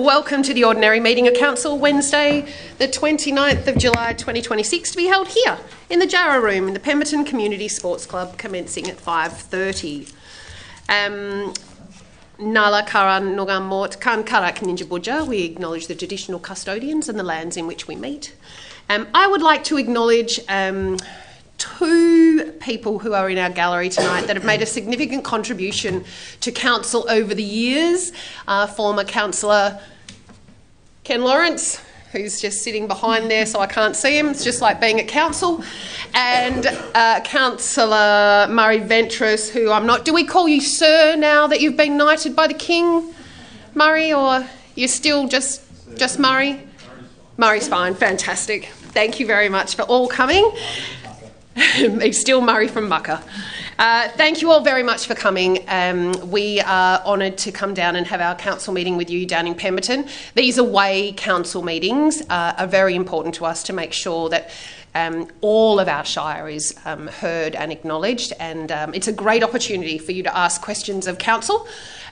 Welcome to the Ordinary Meeting of Council, Wednesday the 29th of July 2026, to be held here in the Shire room in the Pemberton Community Sports Club, commencing at 5:30. Nala Karan Nogan Mort Kan Karak Ninjabuja. We acknowledge the traditional custodians and the lands in which we meet. I would like to acknowledge two people who are in our gallery tonight that have made a significant contribution to council over the years. Former councillor Ken Lawrence, who's just sitting behind there so I can't see him, it's just like being at council, and Councillor Murray Ventris, who I'm not... Do we call you sir now that you've been knighted by the King, Murray, or you're still just Murray? Murray's fine, fantastic. Thank you very much for all coming. He's still Murray from Mucka. Thank you all very much for coming. We are honoured to come down and have our council meeting with you down in Pemberton. These away council meetings are very important to us to make sure that all of our Shire is heard and acknowledged, and it's a great opportunity for you to ask questions of council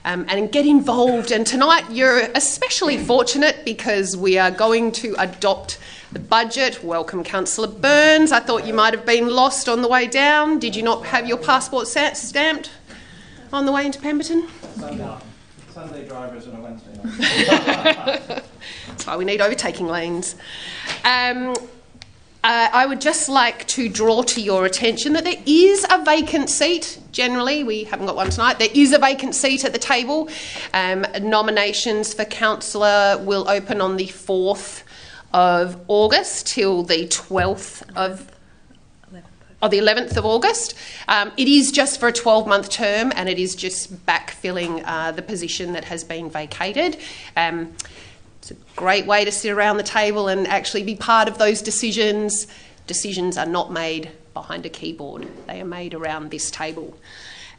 and get involved. And tonight you're especially fortunate because we are going to adopt the budget. Welcome, Councillor Burns. I thought you might have been lost on the way down. Did you not have your passport stamped on the way into Pemberton? Sunday drivers on a Wednesday night. That's why we need overtaking lanes. I would just like to draw to your attention that there is a vacant seat. Generally, we haven't got one tonight. There is a vacant seat at the table. Nominations for councillor will open on the 4th of August till the 12th of... the 11th of August. It is just for a 12-month term, and it is just backfilling the position that has been vacated. It's a great way to sit around the table and actually be part of those decisions. Decisions are not made behind a keyboard. They are made around this table.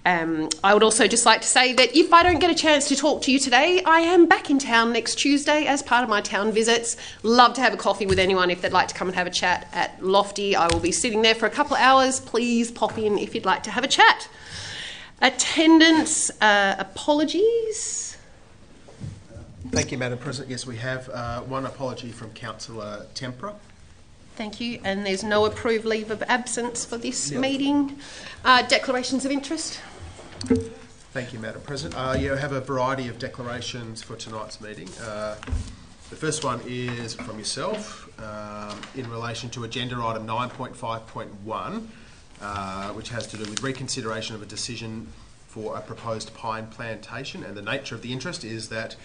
I would also just like to say that if I don't get a chance to talk to you today, I am back in town next Tuesday as part of my town visits. Love to have a coffee with anyone if they'd like to come and have a chat at Lofty. I will be sitting there for a couple of hours. Please pop in if you'd like to have a chat. Attendance, apologies. Thank you, Madam President. Yes, we have one apology from Councillor Tempera. Thank you. And there's no approved leave of absence for this meeting. Declarations of interest. Thank you, Madam President. You have a variety of declarations for tonight's meeting. The first one is from yourself in relation to agenda item 9.5.1, which has to do with reconsideration of a decision for a proposed pine plantation. And the nature of the interest is that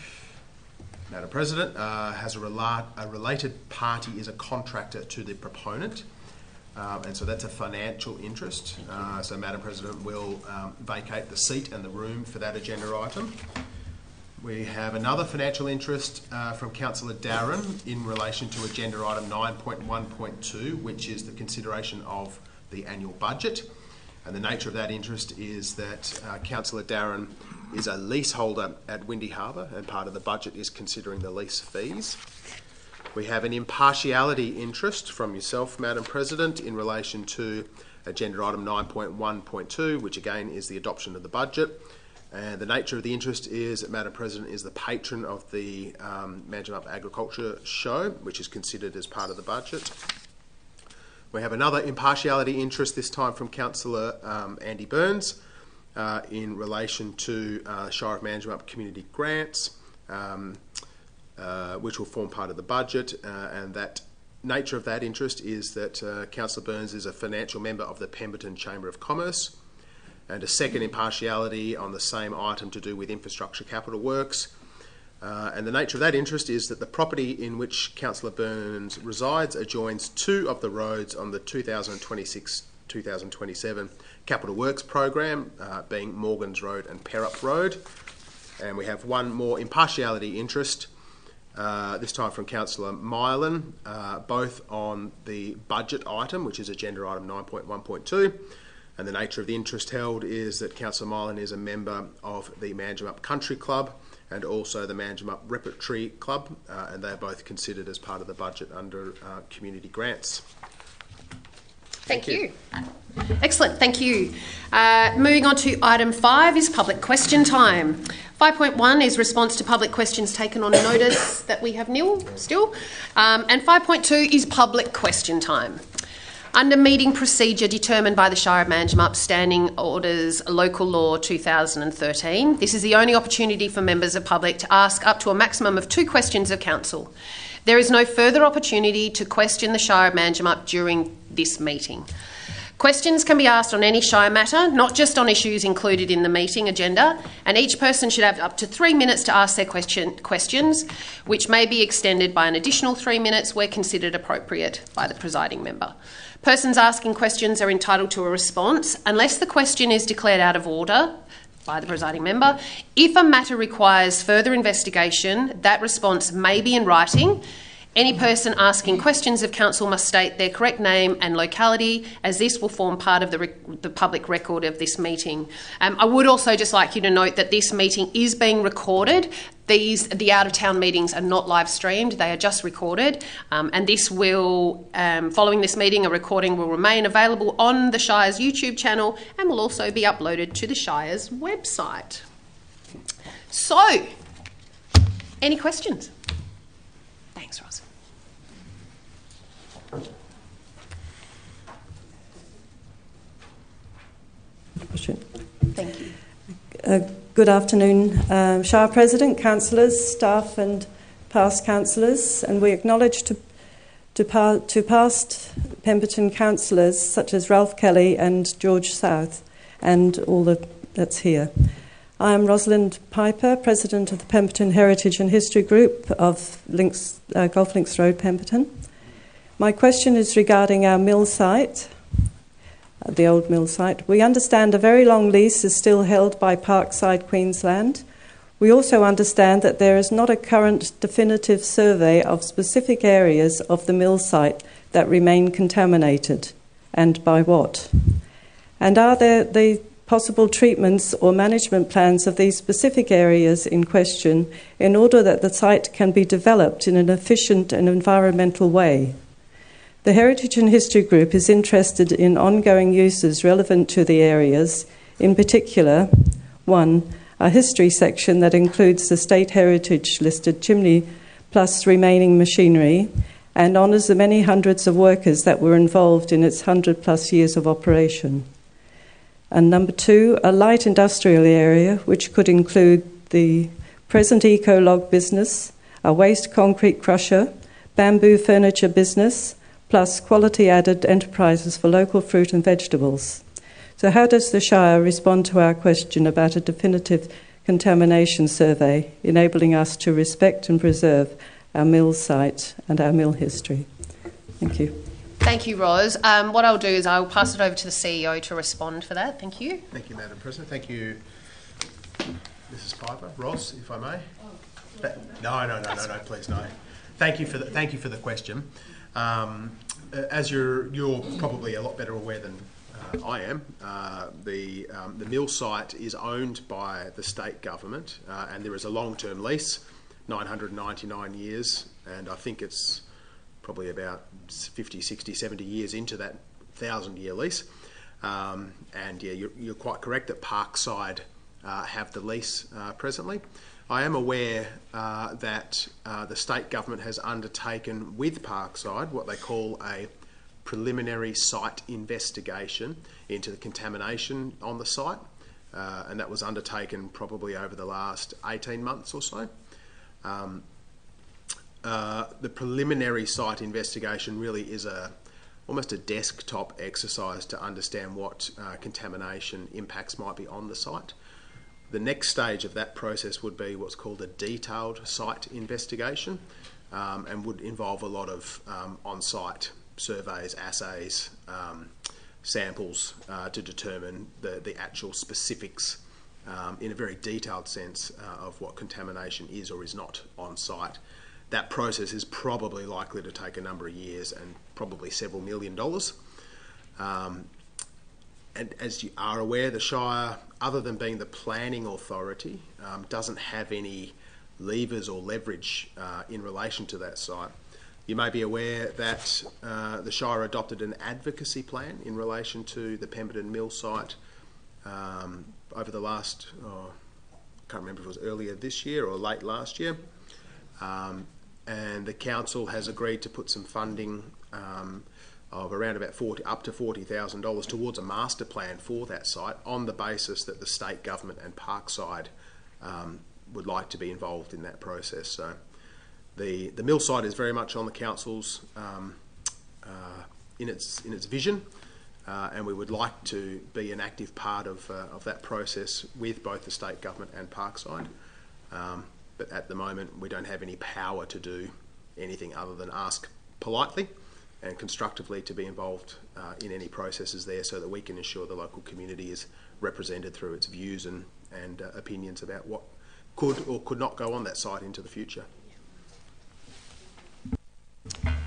Madam President, has a related party is a contractor to the proponent, and so that's a financial interest. So Madam President will vacate the seat and the room for that agenda item. We have another financial interest from Councillor Darren in relation to agenda item 9.1.2, which is the consideration of the annual budget. And the nature of that interest is that Councillor Darren is a leaseholder at Windy Harbour, and part of the budget is considering the lease fees. We have an impartiality interest from yourself, Madam President, in relation to agenda item 9.1.2, which again is the adoption of the budget. And the nature of the interest is that Madam President is the patron of the Manjimup Agriculture Show, which is considered as part of the budget. We have another impartiality interest, this time from Councillor Andy Burns, in relation to Shire of Manjimup community grants, which will form part of the budget, and that nature of that interest is that Councillor Burns is a financial member of the Pemberton Chamber of Commerce. And a second impartiality on the same item to do with infrastructure capital works. And the nature of that interest is that the property in which Councillor Burns resides adjoins two of the roads on the 2026-2027 Capital Works program, being Morgans Road and Perup Road. And we have one more impartiality interest, this time from Councillor Mylan, both on the budget item, which is agenda item 9.1.2. And the nature of the interest held is that Councillor Mylan is a member of the Manjimup Country Club and also the Manjimup Repertory Club, and they are both considered as part of the budget under community grants. Thank you. Excellent, thank you. Moving on to item 5 is public question time. 5.1 is response to public questions taken on notice that we have nil still. And 5.2 is public question time. Under meeting procedure determined by the Shire of Manjimup Standing Orders Local Law 2013, this is the only opportunity for members of public to ask up to a maximum of 2 questions of council. There is no further opportunity to question the Shire of Manjimup during this meeting. Questions can be asked on any Shire matter, not just on issues included in the meeting agenda, and each person should have up to 3 minutes to ask their questions, which may be extended by an additional 3 minutes where considered appropriate by the presiding member. Persons asking questions are entitled to a response unless the question is declared out of order by the presiding member. If a matter requires further investigation, that response may be in writing. Any person asking questions of council must state their correct name and locality, as this will form part of the public record of this meeting. I would also just like you to note that this meeting is being recorded. The out-of-town meetings are not live streamed, they are just recorded. And this will, following this meeting, a recording will remain available on the Shire's YouTube channel and will also be uploaded to the Shire's website. So, any questions? Thanks, Roz. Thank you. Good afternoon, Shire President, councillors, staff and past councillors, and we acknowledge to past Pemberton councillors such as Ralph Kelly and George South and all that's here. I am Rosalind Piper, President of the Pemberton Heritage and History Group of Golf Links Road, Pemberton. My question is regarding our mill site, the old mill site. We understand a very long lease is still held by Parkside, Queensland. We also understand that there is not a current definitive survey of specific areas of the mill site that remain contaminated, and by what? And are there the possible treatments or management plans of these specific areas in question in order that the site can be developed in an efficient and environmental way? The Heritage and History Group is interested in ongoing uses relevant to the areas, in particular, 1, a history section that includes the state heritage listed chimney plus remaining machinery and honours the many hundreds of workers that were involved in its 100 plus years of operation. And number 2, a light industrial area which could include the present eco-log business, a waste concrete crusher, bamboo furniture business, plus quality added enterprises for local fruit and vegetables. So how does the Shire respond to our question about a definitive contamination survey, enabling us to respect and preserve our mill site and our mill history? Thank you. Thank you, Ros. What I'll do is I'll pass it over to the CEO to respond for that. Thank you. Thank you, Madam President. Thank you, Mrs. Piper. Ross, if I may. No, please, no. Thank you for the question. As you're probably a lot better aware than I am, the mill site is owned by the state government, and there is a long-term lease, 999 years, and I think it's probably about 50, 60, 70 years into that 1,000-year lease. And yeah, you're quite correct that Parkside have the lease presently. I am aware that the state government has undertaken with Parkside what they call a preliminary site investigation into the contamination on the site, and that was undertaken probably over the last 18 months or so. The preliminary site investigation really is almost a desktop exercise to understand what contamination impacts might be on the site. The next stage of that process would be what's called a detailed site investigation, and would involve a lot of on-site surveys, assays, samples to determine the actual specifics in a very detailed sense of what contamination is or is not on site. That process is probably likely to take a number of years and probably several $1 million. And as you are aware, the Shire, other than being the planning authority, doesn't have any levers or leverage in relation to that site. You may be aware that the Shire adopted an advocacy plan in relation to the Pemberton mill site over the last, I can't remember if it was earlier this year or late last year. And the council has agreed to put some funding of around about up to $40,000 towards a master plan for that site, on the basis that the state government and Parkside would like to be involved in that process. So the mill site is very much on the council's in its vision, and we would like to be an active part of that process with both the state government and Parkside. But at the moment, we don't have any power to do anything other than ask politely and constructively to be involved in any processes there, so that we can ensure the local community is represented through its views and opinions about what could or could not go on that site into the future.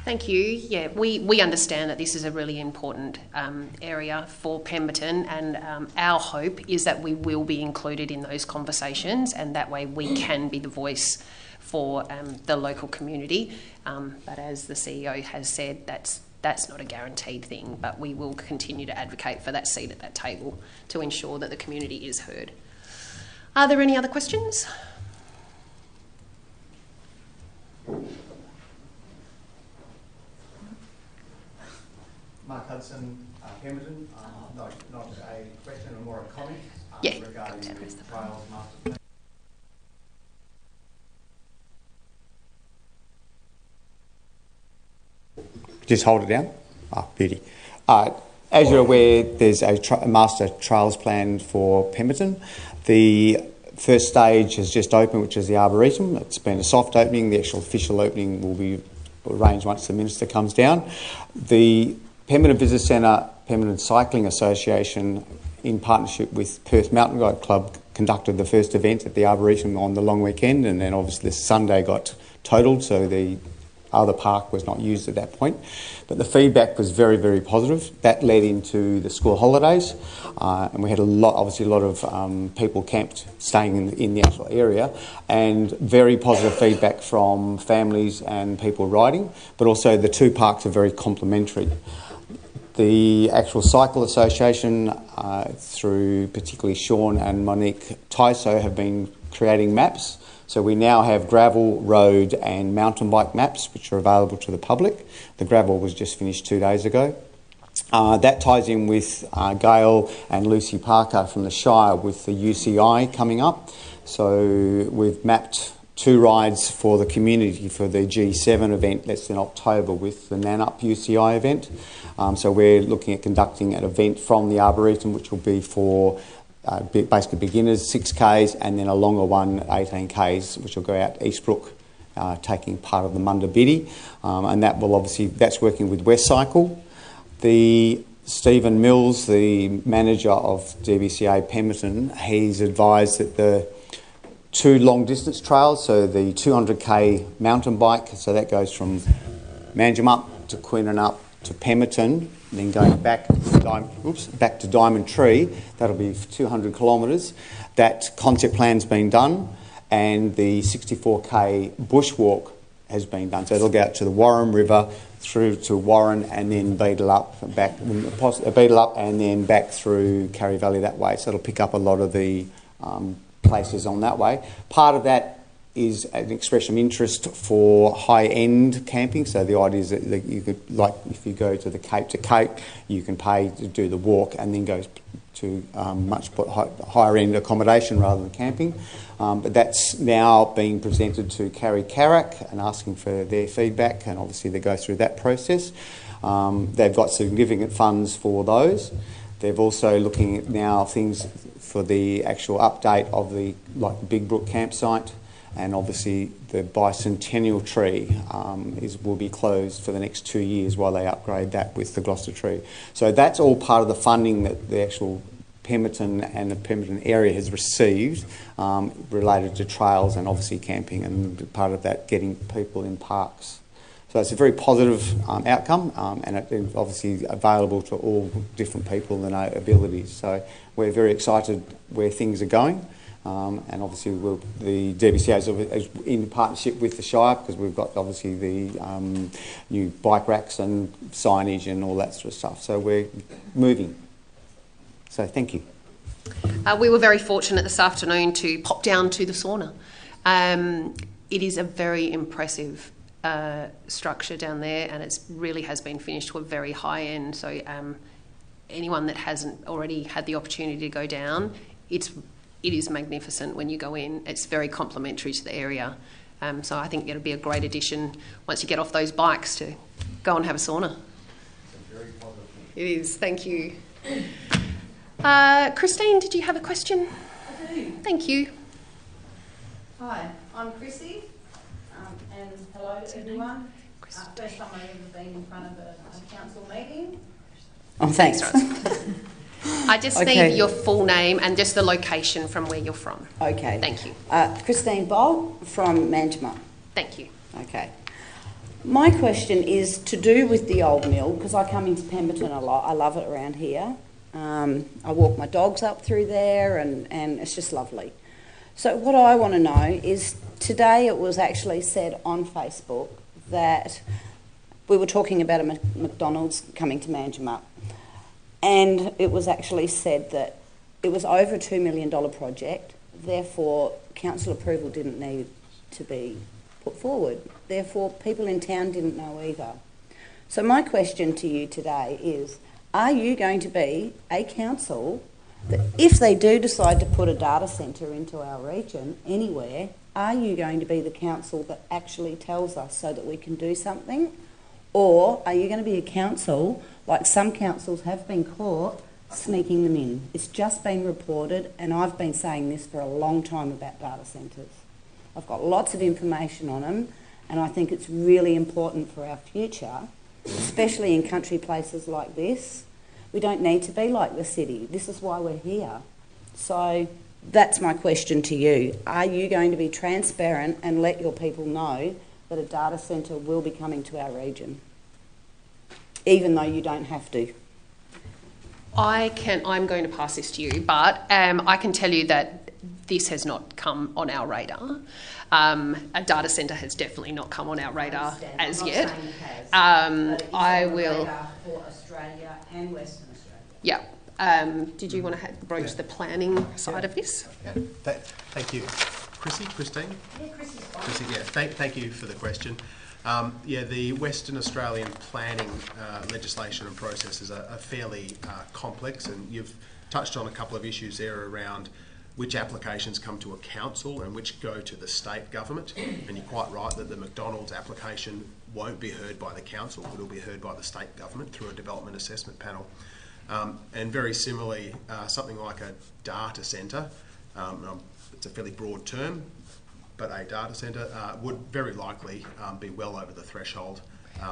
Thank you. Yeah, we understand that this is a really important area for Pemberton, and our hope is that we will be included in those conversations, and that way we can be the voice for the local community. But as the CEO has said, that's not a guaranteed thing, but we will continue to advocate for that seat at that table to ensure that the community is heard. Are there any other questions? Mark Hudson, Pemberton. Not a question, or more a comment regarding the trials master plan. Just hold it down. Beauty. As you're aware, there's a master trials plan for Pemberton. The first stage has just opened, which is the Arboretum. It's been a soft opening. The actual official opening will be arranged once the Minister comes down. The Pemberton Visitor Centre, Pemberton Cycling Association, in partnership with Perth Mountain Bike Club, conducted the first event at the Arboretum on the long weekend, and then obviously this Sunday got totaled, so the other park was not used at that point. But the feedback was very, very positive. That led into the school holidays, and we had a lot of people camped, staying in the actual area, and very positive feedback from families and people riding. But also the two parks are very complementary. The actual Cycle Association, through particularly Sean and Monique Tyso, have been creating maps. So we now have gravel, road and mountain bike maps which are available to the public. The gravel was just finished 2 days ago. That ties in with Gail and Lucy Parker from the Shire with the UCI coming up. So we've mapped 2 rides for the community for the G7 event that's in October with the Nanup UCI event. So we're looking at conducting an event from the Arboretum, which will be for basically beginners, 6Ks, and then a longer one, 18Ks, which will go out Eastbrook, taking part of the Munda Biddy. And that will that's working with West Cycle. The Stephen Mills, the manager of DBCA Pemberton, he's advised that the 2 long distance trails, so the 200k mountain bike, so that goes from Manjimup to Quinnanup to Pemberton, and then going back to Diamond Tree, that'll be 200 kilometres. That concept plan's been done, and the 64k bushwalk has been done. So it'll go out to the Warren River, through to Warren, and then Beetle up and then back through Carry Valley that way. So it'll pick up a lot of the places on that way. Part of that is an expression of interest for high-end camping. So the idea is that you could, like if you go to the Cape to Cape, you can pay to do the walk and then go to much higher-end accommodation rather than camping. But that's now being presented to Carrie Carrack and asking for their feedback, and obviously they go through that process. They've got significant funds for those. They're also looking at now things for the actual update of the Big Brook campsite, and obviously the bicentennial tree will be closed for the next 2 years while they upgrade that with the Gloucester tree. So that's all part of the funding that the actual Pemberton and the Pemberton area has received related to trails and obviously camping, and part of that getting people in parks. So it's a very positive outcome, and it's obviously available to all different people and their abilities. So we're very excited where things are going. And obviously the DBCA is in partnership with the Shire, because we've got obviously the new bike racks and signage and all that sort of stuff. So we're moving. So thank you. We were very fortunate this afternoon to pop down to the sauna. It is a very impressive structure down there, and it really has been finished to a very high end. So anyone that hasn't already had the opportunity to go down, it is magnificent when you go in. It's very complimentary to the area. So I think it'll be a great addition once you get off those bikes to go and have a sauna. It is. Thank you. Christine, did you have a question? I do. Thank you. Hi, I'm Chrissy, and hello to everyone. First time I've ever been in front of a council meeting. Oh, thanks. I just need your full name and just the location from where you're from. Okay. Thank you. Christine Bolt from Manjimup. Thank you. Okay. My question is to do with the old mill, because I come into Pemberton a lot. I love it around here. I walk my dogs up through there, and it's just lovely. So what I want to know is, today it was actually said on Facebook that we were talking about a McDonald's coming to Manjimup, and it was actually said that it was over a $2 million project, therefore council approval didn't need to be put forward. Therefore, people in town didn't know either. So my question to you today is, are you going to be a council that, if they do decide to put a data centre into our region anywhere, are you going to be the council that actually tells us so that we can do something? Or are you going to be a council, like some councils have been caught, sneaking them in? It's just been reported, and I've been saying this for a long time about data centres. I've got lots of information on them, and I think it's really important for our future, especially in country places like this. We don't need to be like the city. This is why we're here. So that's my question to you. Are you going to be transparent and let your people know that a data centre will be coming to our region, even though you don't have to? I'm going to pass this to you, but I can tell you that this has not come on our radar. A data centre has definitely not come on our radar as yet. I will. For Australia and Western Australia. Yeah. Did you want to broach the planning side of this? Yeah. Thank you. Christine? Yeah, Chrissy's fine. Chrissy, yeah. Thank you for the question. The Western Australian planning legislation and processes are fairly complex, and you've touched on a couple of issues there around which applications come to a council and which go to the state government. And you're quite right that the McDonald's application won't be heard by the council, it'll be heard by the state government through a development assessment panel. And very similarly, something like a data centre, it's a fairly broad term, but a data centre would very likely be well over the threshold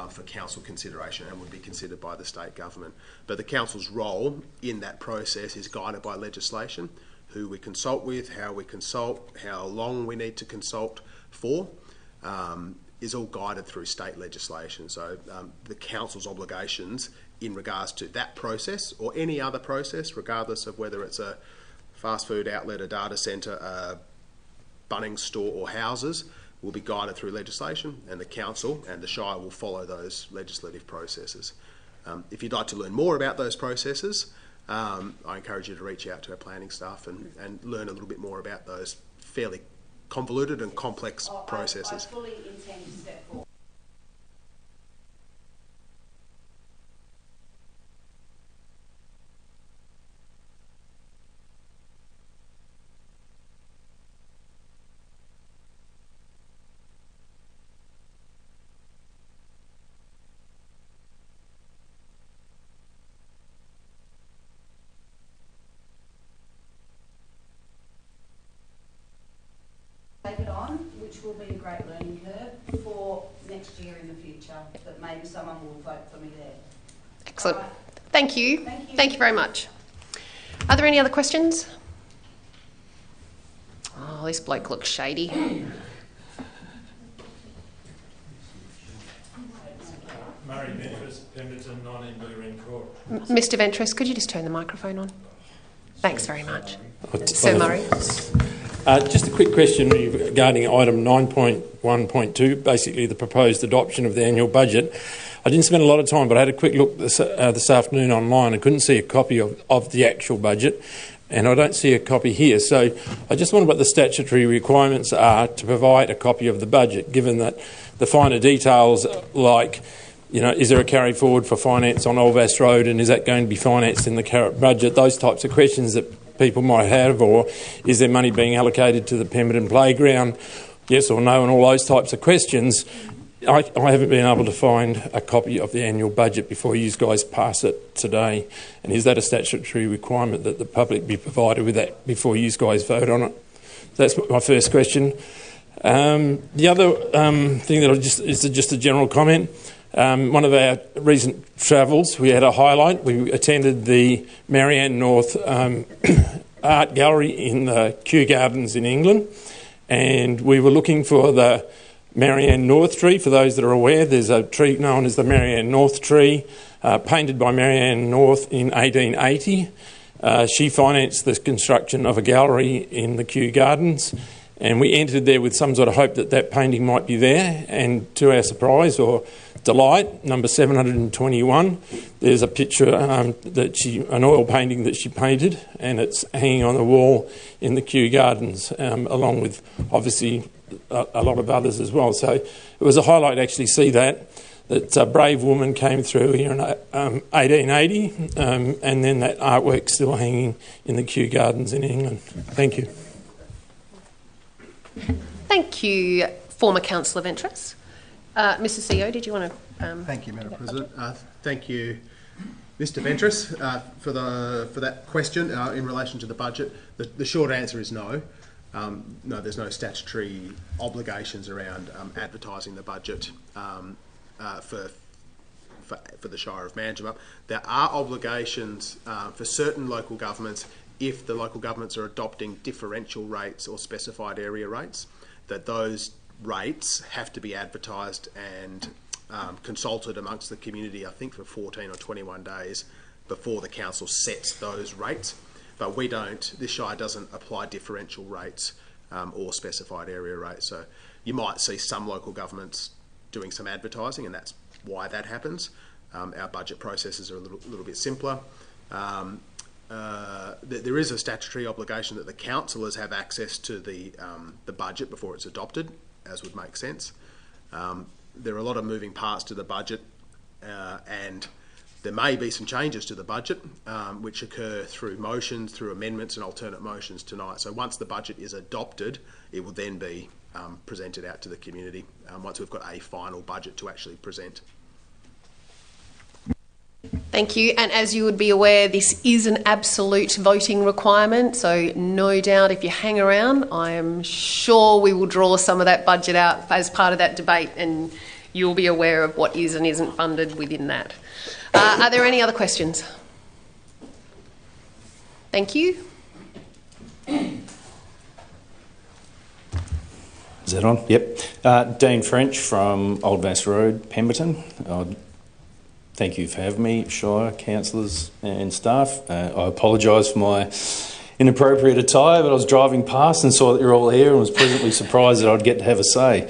for council consideration and would be considered by the state government. But the council's role in that process is guided by legislation, who we consult with, how we consult, how long we need to consult for, is all guided through state legislation. So the council's obligations in regards to that process or any other process, regardless of whether it's a fast food outlet, a data centre, a Bunnings store or houses, will be guided through legislation, and the council and the Shire will follow those legislative processes. If you'd like to learn more about those processes, I encourage you to reach out to our planning staff and learn a little bit more about those fairly convoluted and complex processes. I fully intend to step forward. Take it on, which will be a great learning curve for next year in the future, but maybe someone will vote for me there. Excellent. Right. Thank you. Thank you. Thank you very much. Are there any other questions? Oh, this bloke looks shady. Murray Ventress, Pemberton, 19 Blue Ring Court. Mr. Ventress, could you just turn the microphone on? Thanks very much. Sir Murray. Just a quick question regarding item 9.1.2, basically the proposed adoption of the annual budget. I didn't spend a lot of time, but I had a quick look this afternoon online. I couldn't see a copy of the actual budget, and I don't see a copy here. So I just wonder what the statutory requirements are to provide a copy of the budget, given that the finer details like, is there a carry forward for finance on Old Vass Road, and is that going to be financed in the current budget? Those types of questions that people might have, or is there money being allocated to the Pemberton playground? Yes or no, and all those types of questions. I haven't been able to find a copy of the annual budget before you guys pass it today. And is that a statutory requirement that the public be provided with that before you guys vote on it? That's my first question. The other thing that is just a general comment. One of our recent travels, we had a highlight. We attended the Marianne North Art Gallery in the Kew Gardens in England, and we were looking for the Marianne North tree. For those that are aware, there's a tree known as the Marianne North tree, painted by Marianne North in 1880. She financed the construction of a gallery in the Kew Gardens, and we entered there with some sort of hope that that painting might be there, and to our surprise or delight, number 721, there's a picture an oil painting that she painted, and it's hanging on the wall in the Kew Gardens, along with obviously a lot of others as well. So it was a highlight to actually see that a brave woman came through here in 1880, and then that artwork's still hanging in the Kew Gardens in England. Thank you. Thank you, former Councillor Ventris. Mr. CEO, did you want to... Thank you, Madam President. Thank you, Mr. Ventris, for that question in relation to the budget. The short answer is no. No, there's no statutory obligations around advertising the budget for the Shire of Manjimup. There are obligations for certain local governments if the local governments are adopting differential rates or specified area rates, that those rates have to be advertised and consulted amongst the community, I think for 14 or 21 days before the council sets those rates. But we don't, this Shire doesn't apply differential rates or specified area rates. So you might see some local governments doing some advertising, and that's why that happens. Our budget processes are a little bit simpler. There is a statutory obligation that the councillors have access to the budget before it's adopted, as would make sense. There are a lot of moving parts to the budget, and there may be some changes to the budget which occur through motions, through amendments and alternate motions tonight. So once the budget is adopted, it will then be presented out to the community once we've got a final budget to actually present. Thank you. And as you would be aware, this is an absolute voting requirement. So no doubt if you hang around, I am sure we will draw some of that budget out as part of that debate, and you'll be aware of what is and isn't funded within that. Are there any other questions? Thank you. Is that on? Yep. Dean French from Old Vass Road, Pemberton. Thank you for having me, Shire, councillors and staff. I apologise for my inappropriate attire, but I was driving past and saw that you're all here and was pleasantly surprised that I'd get to have a say.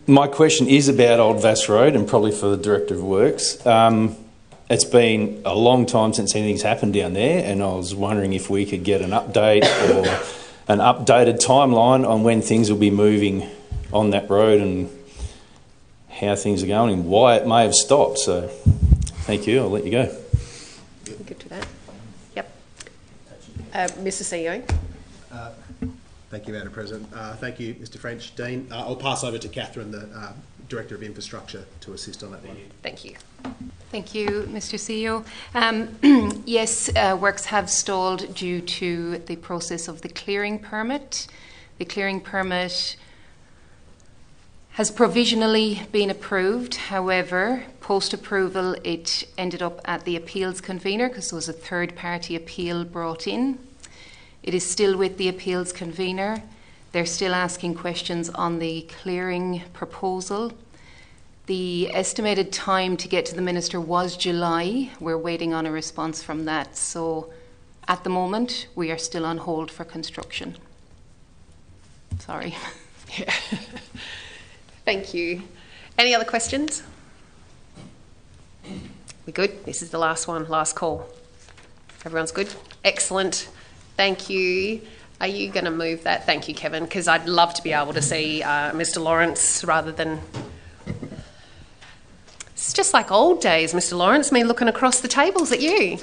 My question is about Old Vass Road and probably for the Director of Works. It's been a long time since anything's happened down there, and I was wondering if we could get an update or an updated timeline on when things will be moving on that road and how things are going and why it may have stopped. So thank you. I'll let you go. Good to that. Yep. Mr. CEO. Thank you, Madam President. Thank you, Mr. French. Dean, I'll pass over to Catherine, the Director of Infrastructure, to assist on that one. Thank you. Thank you, Mr. CEO. Yes, works have stalled due to the process of the clearing permit. The clearing permit has provisionally been approved. However, post-approval, it ended up at the appeals convener because there was a third-party appeal brought in. It is still with the appeals convener. They're still asking questions on the clearing proposal. The estimated time to get to the Minister was July. We're waiting on a response from that. So at the moment, we are still on hold for construction. Sorry. Yeah. Thank you. Any other questions? We good? This is the last one, last call. Everyone's good? Excellent. Thank you. Are you going to move that? Thank you, Kevin, because I'd love to be able to see Mr. Lawrence rather than... It's just like old days, Mr. Lawrence, me looking across the tables at you.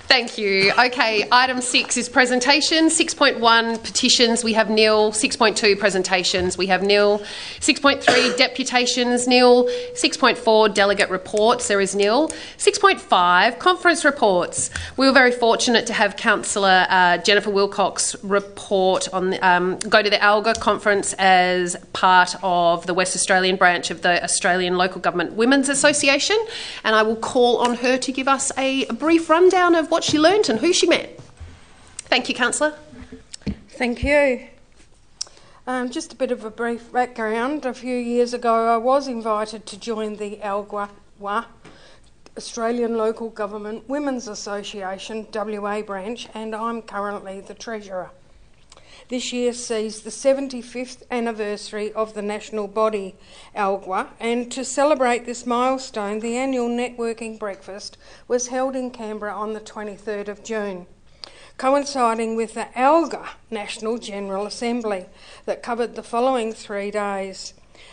Thank you. Okay, item 6 is presentation. 6.1 petitions, we have nil. 6.2 presentations, we have nil. 6.3 deputations, nil. 6.4 delegate reports, there is nil. 6.5 conference reports. We were very fortunate to have Councillor Jennifer Wilcox report on go to the ALGA conference as part of the West Australian branch of the Australian Local Government Women's Association, and I will call on her to give us a brief rundown of what she learnt and who she met. Thank you, Councillor. Thank you. Just a bit of a brief background. A few years ago I was invited to join the ALGWA, Australian Local Government Women's Association, WA branch, and I'm currently the Treasurer. This year sees the 75th anniversary of the national body, ALGWA, and to celebrate this milestone, the annual networking breakfast was held in Canberra on the 23rd of June, coinciding with the ALGA National General Assembly that covered the following 3 days.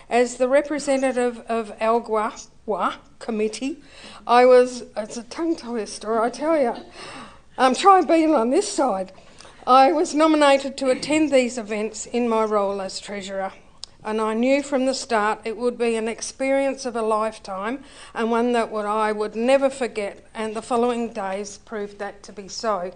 As the representative of ALGWA committee, it's a tongue twister, I tell you. Try being on this side. I was nominated to attend these events in my role as Treasurer, and I knew from the start it would be an experience of a lifetime and one that I would never forget, and the following days proved that to be so.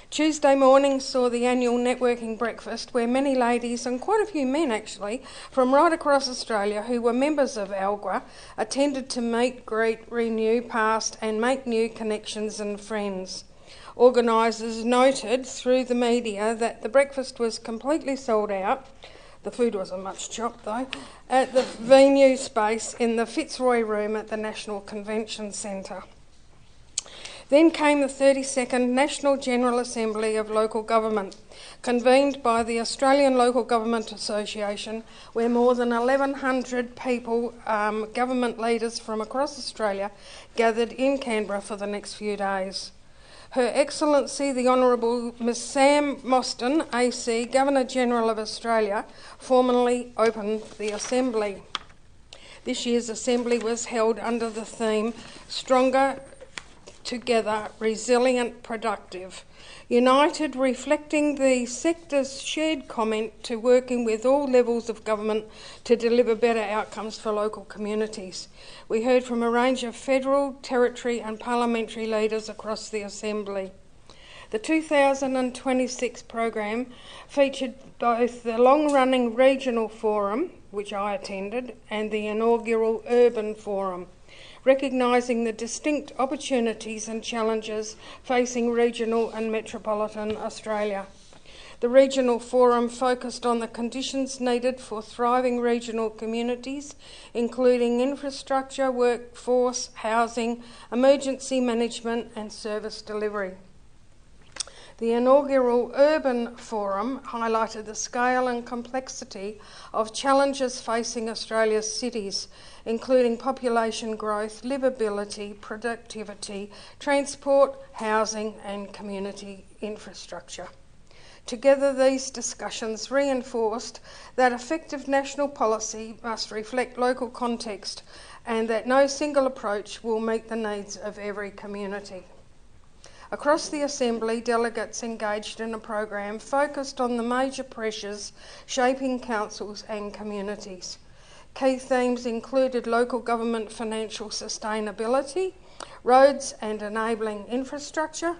Tuesday morning saw the annual networking breakfast where many ladies, and quite a few men actually, from right across Australia who were members of ALGWA attended to meet, greet, renew past and make new connections and friends. Organisers noted through the media that the breakfast was completely sold out, the food wasn't much chopped though, at the venue space in the Fitzroy Room at the National Convention Centre. Then came the 32nd National General Assembly of Local Government, convened by the Australian Local Government Association, where more than 1,100 people, government leaders from across Australia, gathered in Canberra for the next few days. Her Excellency the Honourable Ms Sam Mostyn, AC, Governor-General of Australia, formally opened the Assembly. This year's Assembly was held under the theme Stronger Together, Resilient, Productive. United, reflecting the sector's shared comment to working with all levels of government to deliver better outcomes for local communities. We heard from a range of federal, territory and parliamentary leaders across the Assembly. The 2026 program featured both the long-running regional forum, which I attended, and the inaugural urban forum, recognising the distinct opportunities and challenges facing regional and metropolitan Australia. The regional forum focused on the conditions needed for thriving regional communities, including infrastructure, workforce, housing, emergency management and service delivery. The inaugural Urban Forum highlighted the scale and complexity of challenges facing Australia's cities, including population growth, livability, productivity, transport, housing and community infrastructure. Together, these discussions reinforced that effective national policy must reflect local context and that no single approach will meet the needs of every community. Across the Assembly, delegates engaged in a program focused on the major pressures shaping councils and communities. Key themes included local government financial sustainability, roads and enabling infrastructure,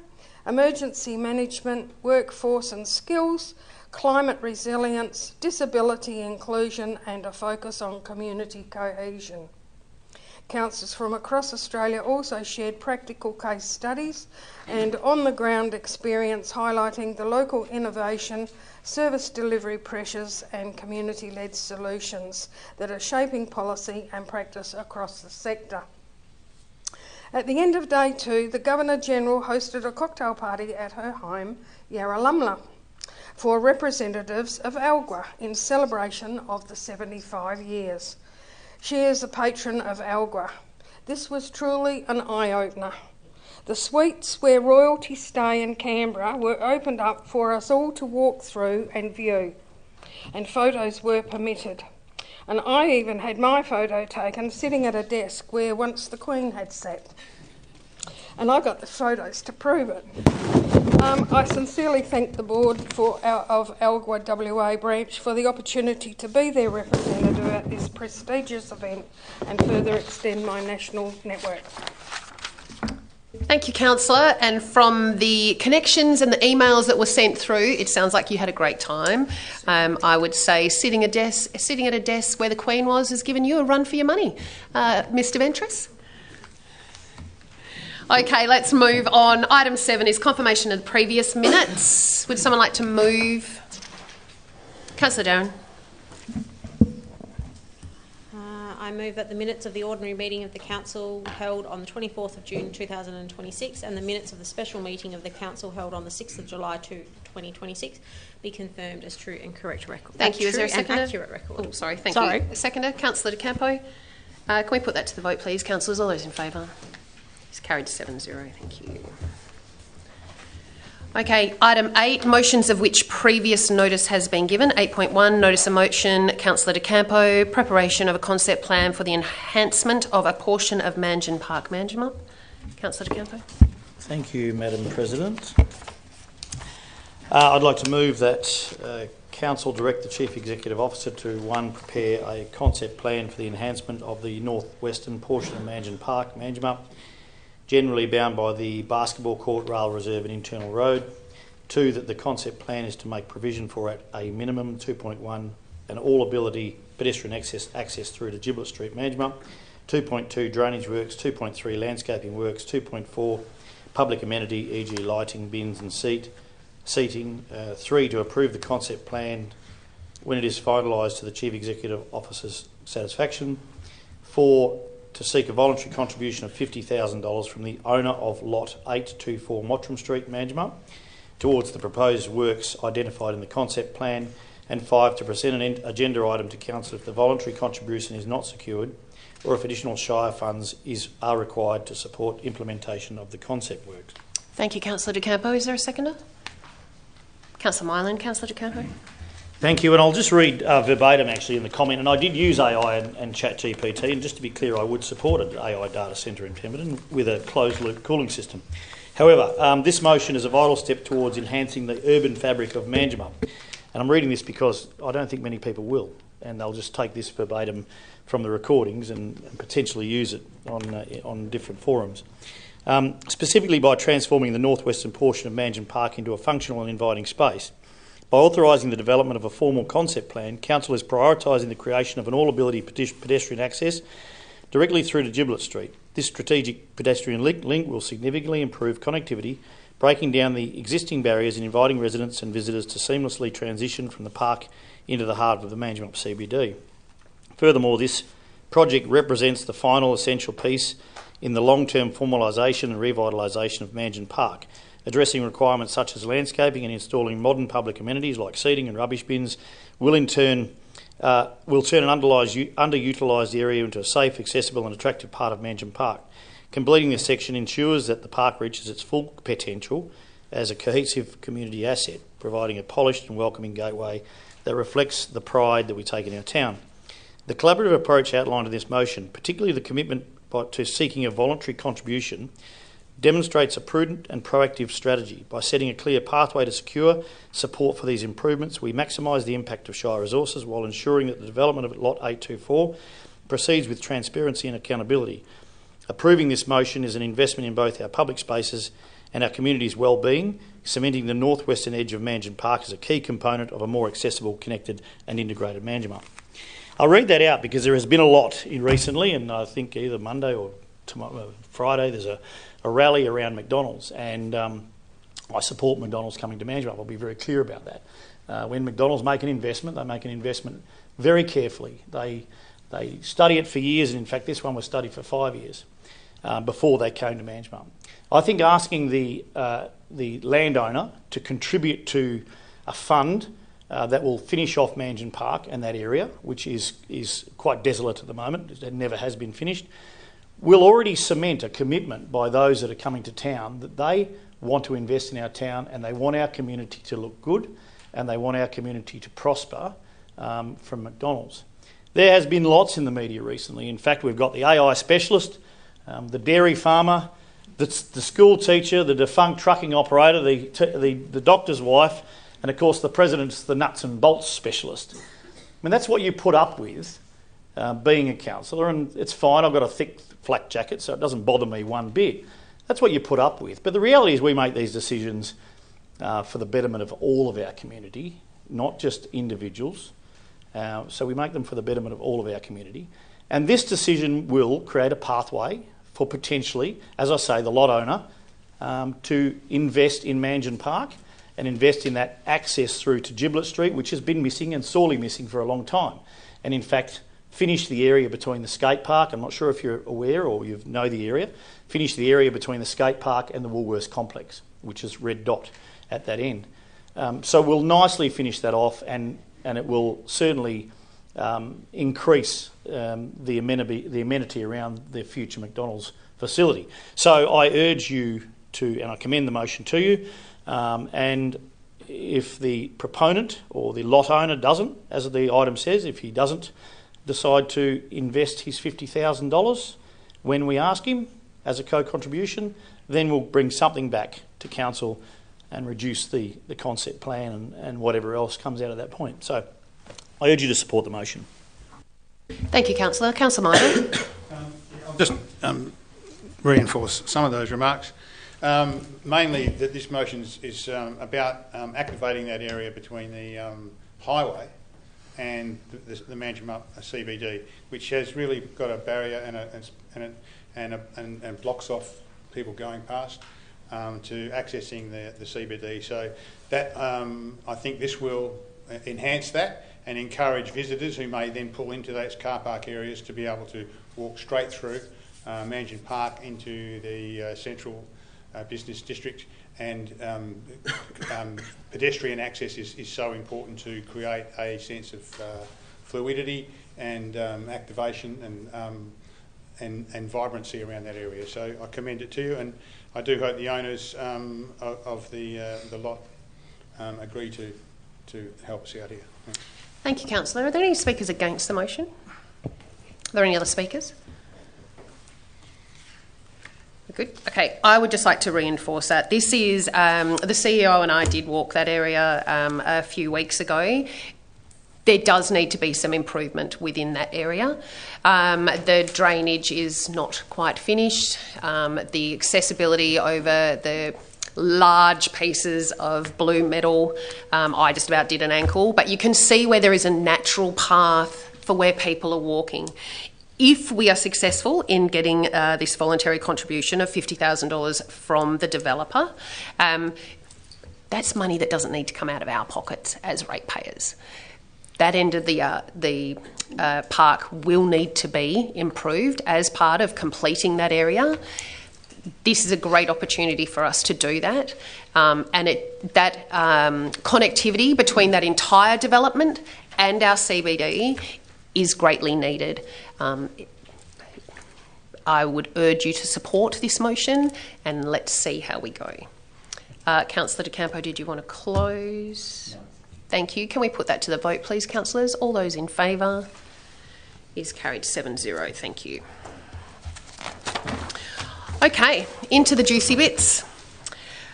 emergency management, workforce and skills, climate resilience, disability inclusion and a focus on community cohesion. Councillors from across Australia also shared practical case studies and on-the-ground experience highlighting the local innovation, service delivery pressures and community-led solutions that are shaping policy and practice across the sector. At the end of day 2, the Governor-General hosted a cocktail party at her home, Yarralumla, for representatives of Algwa in celebration of the 75 years. She is a patron of Algwa. This was truly an eye-opener. The suites where royalty stay in Canberra were opened up for us all to walk through and view, and photos were permitted. And I even had my photo taken sitting at a desk where once the Queen had sat. And I got the photos to prove it. I sincerely thank the board of Algwa WA branch for the opportunity to be their representative at this prestigious event and further extend my national network. Thank you, Councillor. And from the connections and the emails that were sent through, it sounds like you had a great time. I would say sitting at a desk where the Queen was has given you a run for your money. Mr. Ventris? Okay, let's move on. Item 7 is confirmation of the previous minutes. Would someone like to move? Councillor Darren. I move that the minutes of the ordinary meeting of the Council held on the 24th of June 2026 and the minutes of the special meeting of the Council held on the 6th of July 2026 be confirmed as true and correct record. Thank you. Is there a seconder? Accurate record. Oh, sorry. Thank you. A seconder, Councillor De Campo. Can we put that to the vote, please, councillors? All those in favour? It's carried 7-0. Thank you. Okay, item 8, motions of which previous notice has been given. 8.1, notice of motion, Councillor De Campo, preparation of a concept plan for the enhancement of a portion of Manjimup Park. Manjimup. Councillor De Campo. Thank you, Madam President. I'd like to move that Council direct the Chief Executive Officer to 1, prepare a concept plan for the enhancement of the northwestern portion of Manjimup Park, Manjimup, generally bound by the basketball court, rail reserve and internal road. 2, that the concept plan is to make provision for at a minimum 2.1 an all-ability pedestrian access through to Giblet Street, Manjimup. 2.2 drainage works. 2.3 landscaping works. 2.4 public amenity, e.g. lighting, bins and seating. 3, to approve the concept plan when it is finalised to the Chief Executive Officer's satisfaction. 4, to seek a voluntary contribution of $50,000 from the owner of Lot 824 Mottram Street, Manjimup, towards the proposed works identified in the concept plan. And 5, to present an agenda item to Council if the voluntary contribution is not secured or if additional Shire funds are required to support implementation of the concept works. Thank you, Councillor De Campo. Is there a seconder? Councillor Mylan. Councillor De Campo. Thank you, and I'll just read verbatim actually in the comment, and I did use AI and ChatGPT, and just to be clear, I would support an AI data centre in Pemberton with a closed-loop cooling system. However, this motion is a vital step towards enhancing the urban fabric of Manjimup, and I'm reading this because I don't think many people will, and they'll just take this verbatim from the recordings and potentially use it on different forums. Specifically by transforming the northwestern portion of Manjimup Park into a functional and inviting space. By authorising the development of a formal concept plan, Council is prioritising the creation of an all-ability pedestrian access directly through to Giblet Street. This strategic pedestrian link will significantly improve connectivity, breaking down the existing barriers and inviting residents and visitors to seamlessly transition from the park into the heart of the Manjimup CBD. Furthermore, this project represents the final essential piece in the long-term formalisation and revitalisation of Manjimup Park, addressing requirements such as landscaping and installing modern public amenities like seating and rubbish bins will turn an underutilised area into a safe, accessible and attractive part of Manjimup Park. Completing this section ensures that the park reaches its full potential as a cohesive community asset, providing a polished and welcoming gateway that reflects the pride that we take in our town. The collaborative approach outlined in this motion, particularly the commitment to seeking a voluntary contribution, demonstrates a prudent and proactive strategy. By setting a clear pathway to secure support for these improvements, we maximise the impact of Shire resources while ensuring that the development of Lot 824 proceeds with transparency and accountability. Approving this motion is an investment in both our public spaces and our community's well-being, cementing the northwestern edge of Manjimup Park as a key component of a more accessible, connected and integrated Manjimup. I'll read that out because there has been a lot recently, and I think either Monday or Friday there's a rally around McDonald's, and I support McDonald's coming to Manjimup. I'll be very clear about that. When McDonald's make an investment, they make an investment very carefully. They study it for years, and in fact this one was studied for 5 years. before they came to Manjimup. I think asking the landowner to contribute to a fund that will finish off Manjimup Park and that area, which is quite desolate at the moment, it never has been finished, will already cement a commitment by those that are coming to town that they want to invest in our town and they want our community to look good and they want our community to prosper from McDonald's. There has been lots in the media recently. In fact, we've got the AI specialist, the dairy farmer, the school teacher, the defunct trucking operator, the doctor's wife, and of course the president's the nuts and bolts specialist. I mean, that's what you put up with being a councillor, and it's fine. I've got a thick flak jacket, so it doesn't bother me one bit. That's what you put up with. But the reality is we make these decisions for the betterment of all of our community, not just individuals. So we make them for the betterment of all of our community. And this decision will create a pathway for potentially, as I say, the lot owner to invest in Manjimup Park and invest in that access through to Giblet Street, which has been missing and sorely missing for a long time. And in fact, finish the area between the skate park, I'm not sure if you're aware or you know the area, finish the area between the skate park and the Woolworths complex, which is red dot at that end. So we'll nicely finish that off and it will certainly increase the amenity around the future McDonald's facility. So I urge you to, and I commend the motion to you, and if the proponent or the lot owner doesn't, as the item says, if he doesn't decide to invest his $50,000 when we ask him as a co-contribution, then we'll bring something back to council and reduce the concept plan and whatever else comes out of that point. So I urge you to support the motion. Thank you, Councillor. Councillor Meyer. I'll just reinforce some of those remarks. Mainly that this motion is about activating that area between the highway and the Manjimup CBD, which has really got a barrier and blocks off people going past to accessing the CBD. So that I think this will enhance that and encourage visitors who may then pull into those car park areas to be able to walk straight through Manjimup Park into the central business district. And pedestrian access is so important to create a sense of fluidity and activation and vibrancy around that area. So I commend it to you, and I do hope the owners of the lot agree to help us out here. Thanks. Thank you, Councillor. Are there any speakers against the motion? Are there any other speakers? Good. Okay, I would just like to reinforce that. This is, the CEO and I did walk that area a few weeks ago. There does need to be some improvement within that area. The drainage is not quite finished. The accessibility over the large pieces of blue metal, I just about did an ankle, but you can see where there is a natural path for where people are walking. If we are successful in getting this voluntary contribution of $50,000 from the developer, that's money that doesn't need to come out of our pockets as ratepayers. That end of the park will need to be improved as part of completing that area. This is a great opportunity for us to do that, and that connectivity between that entire development and our CBD is greatly needed. I would urge you to support this motion and let's see how we go. Councillor De Campo, did you want to close? No. Thank you. Can we put that to the vote, please, councillors? All those in favour? Is carried 7-0. Thank you. Okay, into the juicy bits.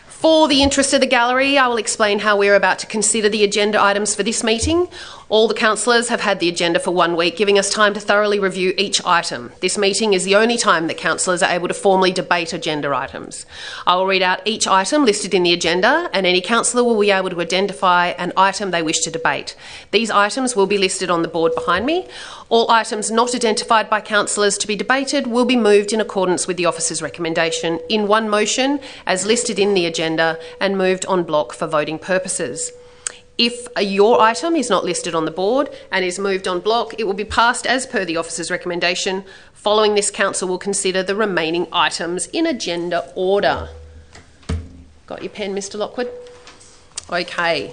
For the interest of the gallery, I will explain how we're about to consider the agenda items for this meeting. All the councillors have had the agenda for 1 week, giving us time to thoroughly review each item. This meeting is the only time that councillors are able to formally debate agenda items. I will read out each item listed in the agenda, and any councillor will be able to identify an item they wish to debate. These items will be listed on the board behind me. All items not identified by councillors to be debated will be moved in accordance with the officer's recommendation in one motion as listed in the agenda and moved en bloc for voting purposes. If your item is not listed on the board and is moved on block, it will be passed as per the officer's recommendation. Following this, council will consider the remaining items in agenda order. Got your pen, Mr. Lockwood? Okay.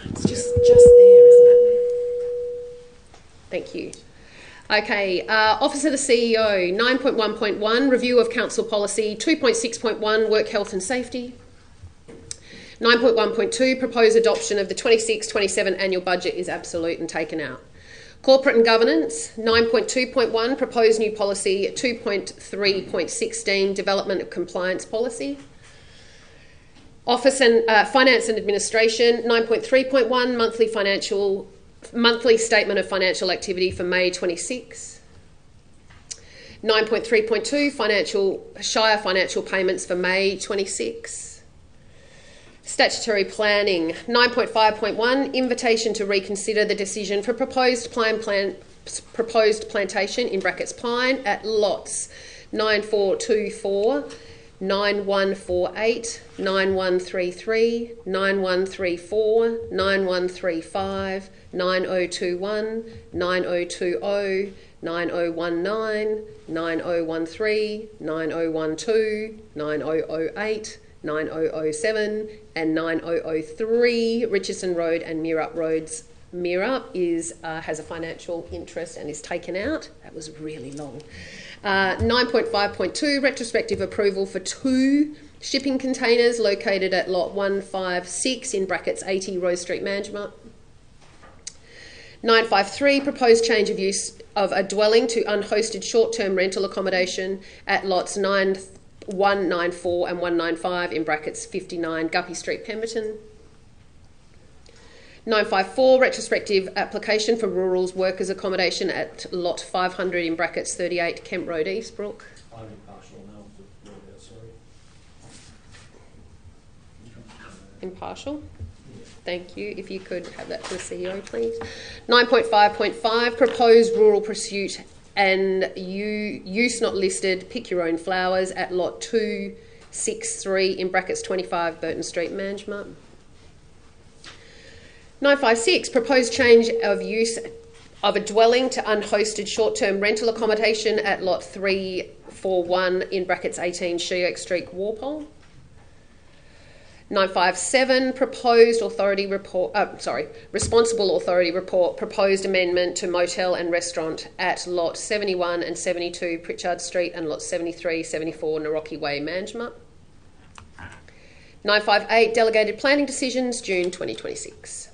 It's just there, isn't it? Thank you. Okay, Office of the CEO, 9.1.1, Review of Council Policy, 2.6.1, Work Health and Safety. 9.1.2, Proposed Adoption of the 26-27 Annual Budget is absolute and taken out. Corporate and Governance, 9.2.1, Proposed New Policy, 2.3.16, Development of Compliance Policy. Office and Finance and Administration, 9.3.1, Monthly Statement of Financial Activity for May 26. 9.3.2, Shire Financial Payments for May 26. Statutory Planning, 9.5.1, Invitation to reconsider the decision for proposed plantation in brackets pine at lots 9424, 9148, 9133, 9134, 9135, 9021, 9020, 9019, 9013, 9012, 9008, 9007 and 9003 Richardson Road and Manjimup Roads. Manjimup has a financial interest and is taken out. That was really long. 9.5.2 retrospective approval for 2 shipping containers located at lot 156 in brackets 80 Rose Street, Manjimup. 953 proposed change of use of a dwelling to unhosted short-term rental accommodation at lots 194 and 195 in brackets 59 Guppy Street, Pemberton. 954 retrospective application for rural workers accommodation at lot 500 in brackets 38 Kemp Road, Eastbrook. I'm impartial now. Sorry. Impartial? Thank you. If you could have that to the CEO, please. 9.5.5 proposed rural pursuit and use not listed, pick your own flowers at lot 263 in brackets 25 Burton Street, Manjimup. 956 proposed change of use of a dwelling to unhosted short-term rental accommodation at lot 341 in brackets 18 Shire Street, Walpole. 957 proposed authority report, responsible authority report, proposed amendment to motel and restaurant at lot 71 and 72 Pritchard Street and lot 73, 74 Naroki Way, Manjimup. 958 delegated planning decisions, June 2026.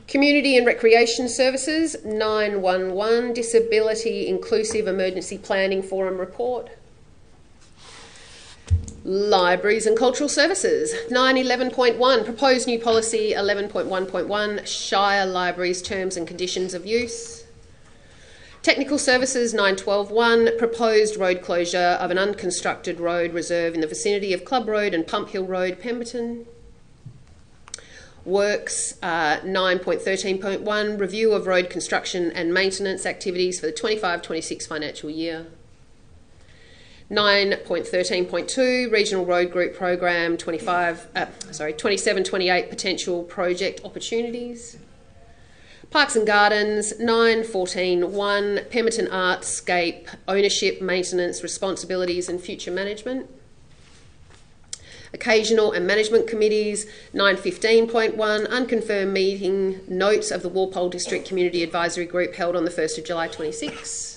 Community and Recreation Services, 911 Disability Inclusive Emergency Planning Forum report. Libraries and Cultural Services, 911.1 Proposed New Policy, 11.1.1 Shire Libraries Terms and Conditions of Use. Technical Services, 912.1 Proposed road closure of an unconstructed road reserve in the vicinity of Club Road and Pump Hill Road, Pemberton. Works, 9.13.1 Review of road construction and maintenance activities for the 25-26 financial year. 9.13.2 Regional Road Group Program 27-28 Potential Project Opportunities. Parks and Gardens, 9.14.1 Pemberton Artscape Ownership, Maintenance, Responsibilities and Future Management. Occasional and Management Committees, 9.15.1 Unconfirmed Meeting Notes of the Walpole District Community Advisory Group held on the 1st of July 26.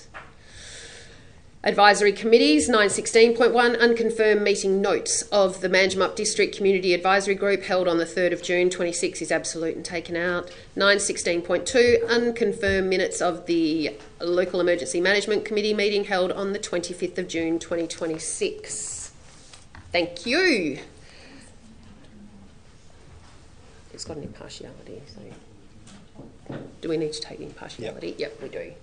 Advisory Committees, 9.16.1 Unconfirmed Meeting Notes of the Manjimup District Community Advisory Group held on the 3rd of June 26 is absolute and taken out. 9.16.2 Unconfirmed Minutes of the Local Emergency Management Committee meeting held on the 25th of June 2026. Thank you. It's got an impartiality. So do we need to take the impartiality? Yep, we do.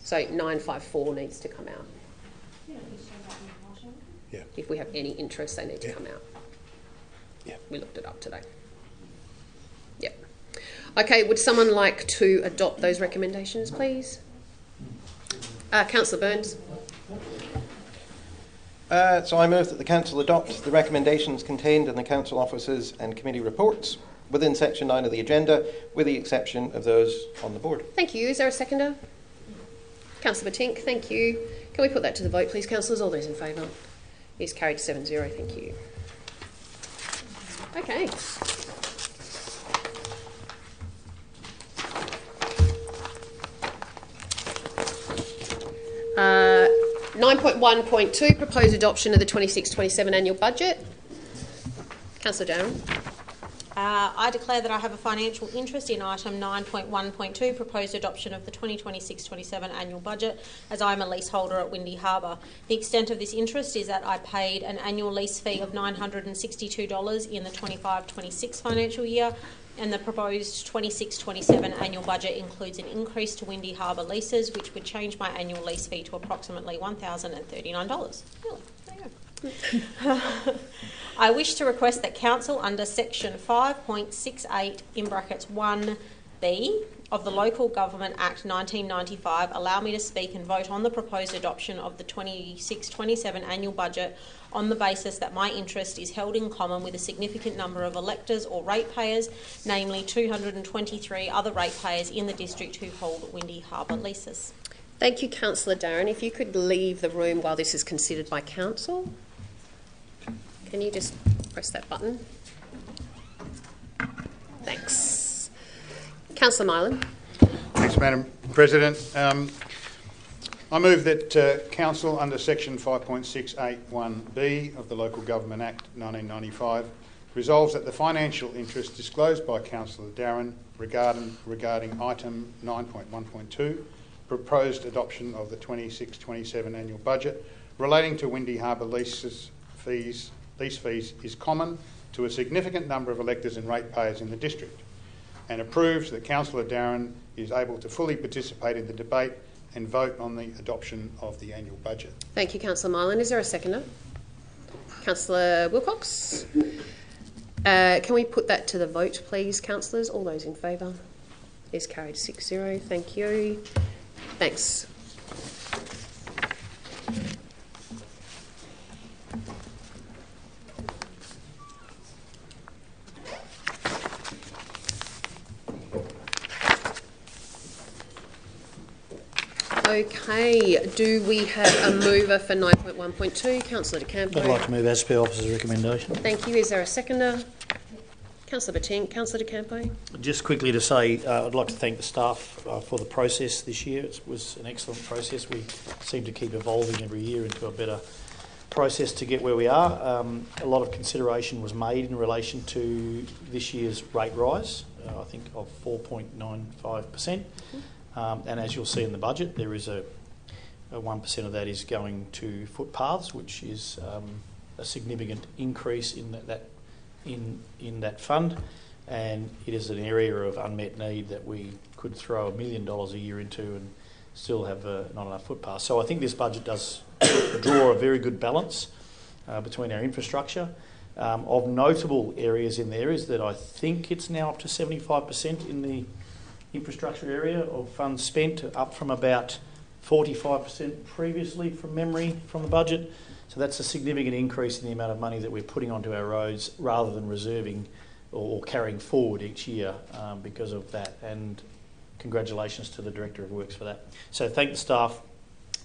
So 954 needs to come out. Yeah. If we have any interest, they need to come out. Yeah. We looked it up today. Yep. Okay, would someone like to adopt those recommendations, please? Councillor Burns. So I move that the Council adopt the recommendations contained in the Council officers and committee reports. within section 9 of the agenda, with the exception of those on the board. Thank you. Is there a seconder? Councillor Batink, thank you. Can we put that to the vote, please, councillors? All those in favour? It's carried 7-0. Thank you. Okay. Uh, 9.1.2, proposed adoption of the 26-27 annual budget. Councillor Darren. I declare that I have a financial interest in item 9.1.2, proposed adoption of the 2026-27 annual budget, as I am a leaseholder at Windy Harbour. The extent of this interest is that I paid an annual lease fee of $962 in the 25-26 financial year, and the proposed 26-27 annual budget includes an increase to Windy Harbour leases, which would change my annual lease fee to approximately $1,039. Really? There you go. I wish to request that Council, under section 5.68 in brackets 1B of the Local Government Act 1995, allow me to speak and vote on the proposed adoption of the 26-27 annual budget on the basis that my interest is held in common with a significant number of electors or ratepayers, namely 223 other ratepayers in the district who hold Windy Harbour leases. Thank you, Councillor Darren. If you could leave the room while this is considered by Council. Can you just press that button? Thanks. Councillor Mylan. Thanks, Madam President. I move that Council, under section 5.681B of the Local Government Act 1995, resolves that the financial interest disclosed by Councillor Darren regarding item 9.1.2, proposed adoption of the 26-27 annual budget relating to Windy Harbour lease fees is common to a significant number of electors and ratepayers in the district, and approves that Councillor Darren is able to fully participate in the debate and vote on the adoption of the annual budget. Thank you, Councillor Mylan. Is there a seconder? Councillor Wilcox. Can we put that to the vote, please, councillors? All those in favour? Is carried 6-0. Thank you. Thanks. Okay, do we have a mover for 9.1.2? Councillor De Campo. I'd like to move as per officer's recommendation. Thank you. Is there a seconder? Councillor Batink. Councillor De Campo. Just quickly to say, I'd like to thank the staff for the process this year. It was an excellent process. We seem to keep evolving every year into a better process to get where we are. A lot of consideration was made in relation to this year's rate rise, I think of 4.95%. And as you'll see in the budget, there is a 1% of that is going to footpaths, which is a significant increase in that fund, and it is an area of unmet need that we could throw $1 million a year into and still have not enough footpaths. So I think this budget does draw a very good balance between our infrastructure. Of notable areas in there is that I think it's now up to 75% in the infrastructure area of funds spent, up from about 45% previously from memory from the budget. So that's a significant increase in the amount of money that we're putting onto our roads rather than reserving or carrying forward each year because of that. And congratulations to the Director of Works for that. So thank the staff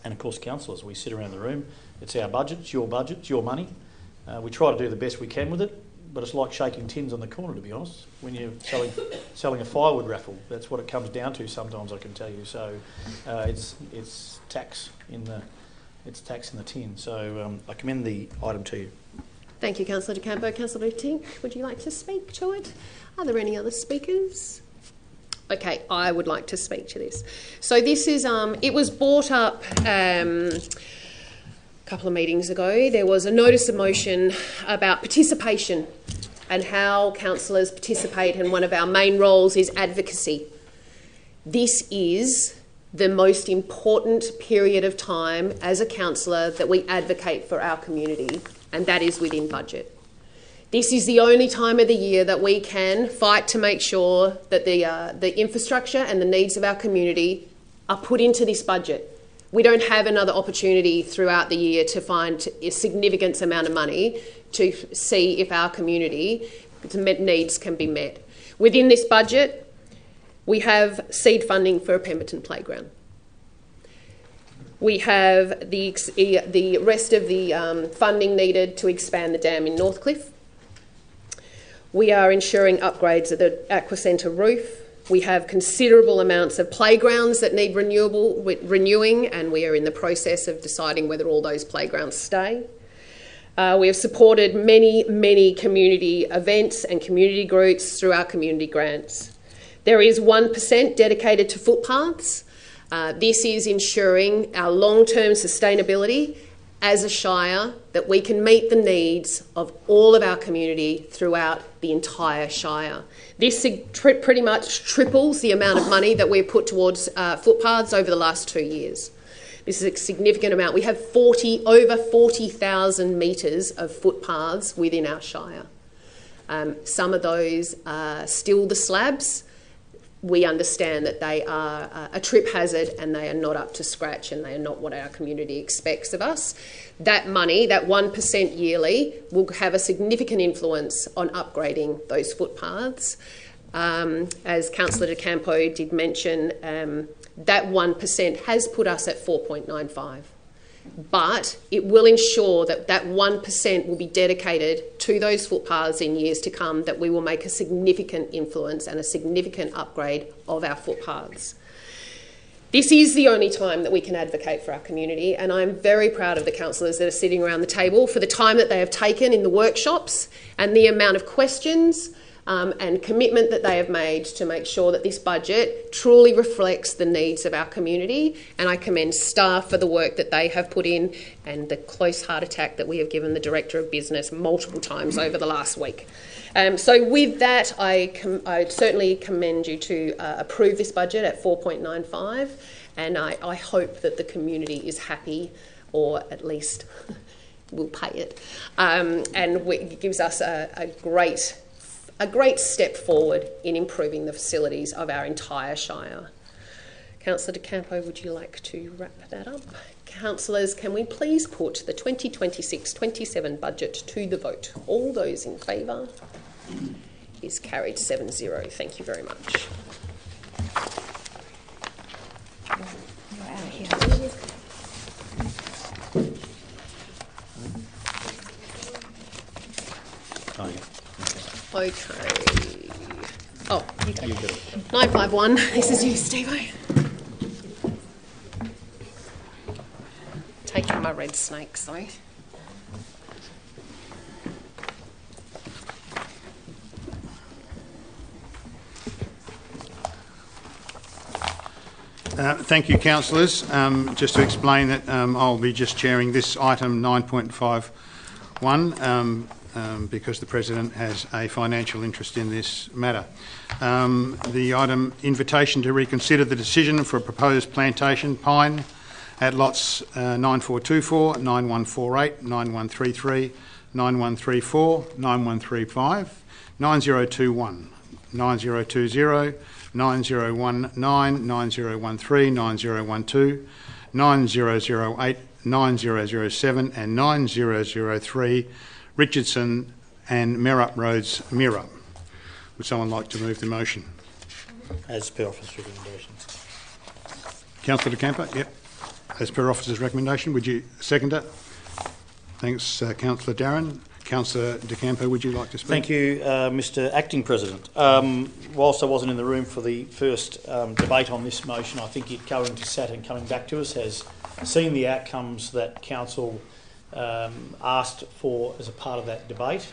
and of course councillors. We sit around the room. It's our budget, it's your money. We try to do the best we can with it. But it's like shaking tins on the corner, to be honest, when you're selling a firewood raffle. That's what it comes down to sometimes, I can tell you. So it's tax in the tin. So I commend the item to you. Thank you, Councillor De Campo. Councillor Batink, would you like to speak to it? Are there any other speakers? Okay, I would like to speak to this. So this is it was brought up couple of meetings ago. There was a notice of motion about participation and how councillors participate, and one of our main roles is advocacy. This is the most important period of time as a councillor that we advocate for our community, and that is within budget. This is the only time of the year that we can fight to make sure that the infrastructure and the needs of our community are put into this budget. We don't have another opportunity throughout the year to find a significant amount of money to see if our community needs can be met. Within this budget, we have seed funding for a Pemberton playground. We have the rest of the funding needed to expand the dam in Northcliffe. We are ensuring upgrades of the Aqua Centre roof. We have considerable amounts of playgrounds that need renewing, and we are in the process of deciding whether all those playgrounds stay. We have supported many community events and community groups through our community grants. There is 1% dedicated to footpaths. This is ensuring our long-term sustainability as a Shire, that we can meet the needs of all of our community throughout the entire Shire. This pretty much triples the amount of money that we've put towards footpaths over the last 2 years. This is a significant amount. We have over 40,000 metres of footpaths within our Shire. Some of those are still the slabs. We understand that they are a trip hazard and they are not up to scratch, and they are not what our community expects of us. That money, that 1% yearly, will have a significant influence on upgrading those footpaths. As Councillor De Campo did mention, that 1% has put us at 4.95. But it will ensure that that 1% will be dedicated to those footpaths in years to come, that we will make a significant influence and a significant upgrade of our footpaths. This is the only time that we can advocate for our community, and I'm very proud of the councillors that are sitting around the table for the time that they have taken in the workshops and the amount of questions and commitment that they have made to make sure that this budget truly reflects the needs of our community. And I commend staff for the work that they have put in and the close heart attack that we have given the Director of Business multiple times over the last week. So with that, I certainly commend you to approve this budget at 4.95, and I hope that the community is happy, or at least will pay it, and it gives us a great step forward in improving the facilities of our entire Shire. Councillor De Campo, would you like to wrap that up? Councillors, can we please put the 2026-27 budget to the vote? All those in favour? Is carried 7-0. Thank you very much. You're out of here. Oh, yeah. Okay. Oh, you go. 951. This is you, Steve-o. Taking my red snake, sorry. Thank you, councillors. Just to explain that I'll be just chairing this item 9.51 because the President has a financial interest in this matter. The item, invitation to reconsider the decision for a proposed plantation pine at lots 9424, 9148, 9133, 9134, 9135, 9021, 9020, 9019, 9013, 9012, 9008, 9007 and 9003 Richardson and Merrup Roads, Mirror. Would someone like to move the motion? As per office recommendations. Councillor De Campo? Yep. As per officer's recommendation. Would you second it? Thanks, Councillor Darren. Councillor De Campo, would you like to speak? Thank you, Mr Acting President. Whilst I wasn't in the room for the first debate on this motion, I think it going to SAT and coming back to us has seen the outcomes that Council asked for as a part of that debate.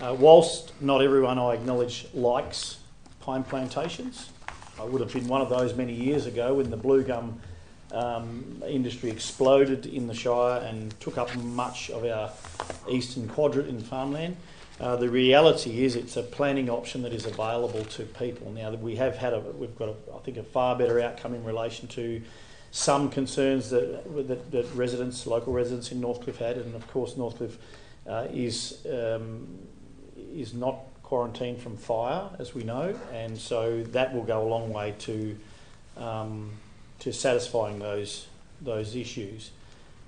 Whilst not everyone, I acknowledge, likes pine plantations, I would have been one of those many years ago when the blue gum industry exploded in the Shire and took up much of our eastern quadrant in farmland. The reality is it's a planning option that is available to people. Now, we've got, I think, a far better outcome in relation to some concerns that residents, local residents in Northcliffe had, and of course Northcliffe is not quarantined from fire, as we know, and so that will go a long way to satisfying those issues.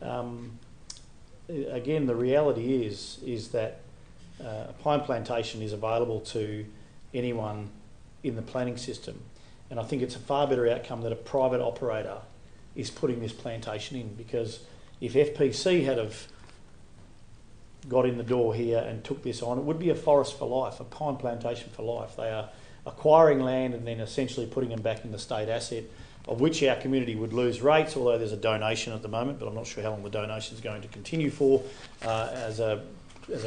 Again, the reality is that a pine plantation is available to anyone in the planning system. And I think it's a far better outcome that a private operator is putting this plantation in, because if FPC had have got in the door here and took this on, it would be a forest for life, a pine plantation for life. They are acquiring land and then essentially putting them back in the state asset, of which our community would lose rates, although there's a donation at the moment, but I'm not sure how long the donation is going to continue for, as a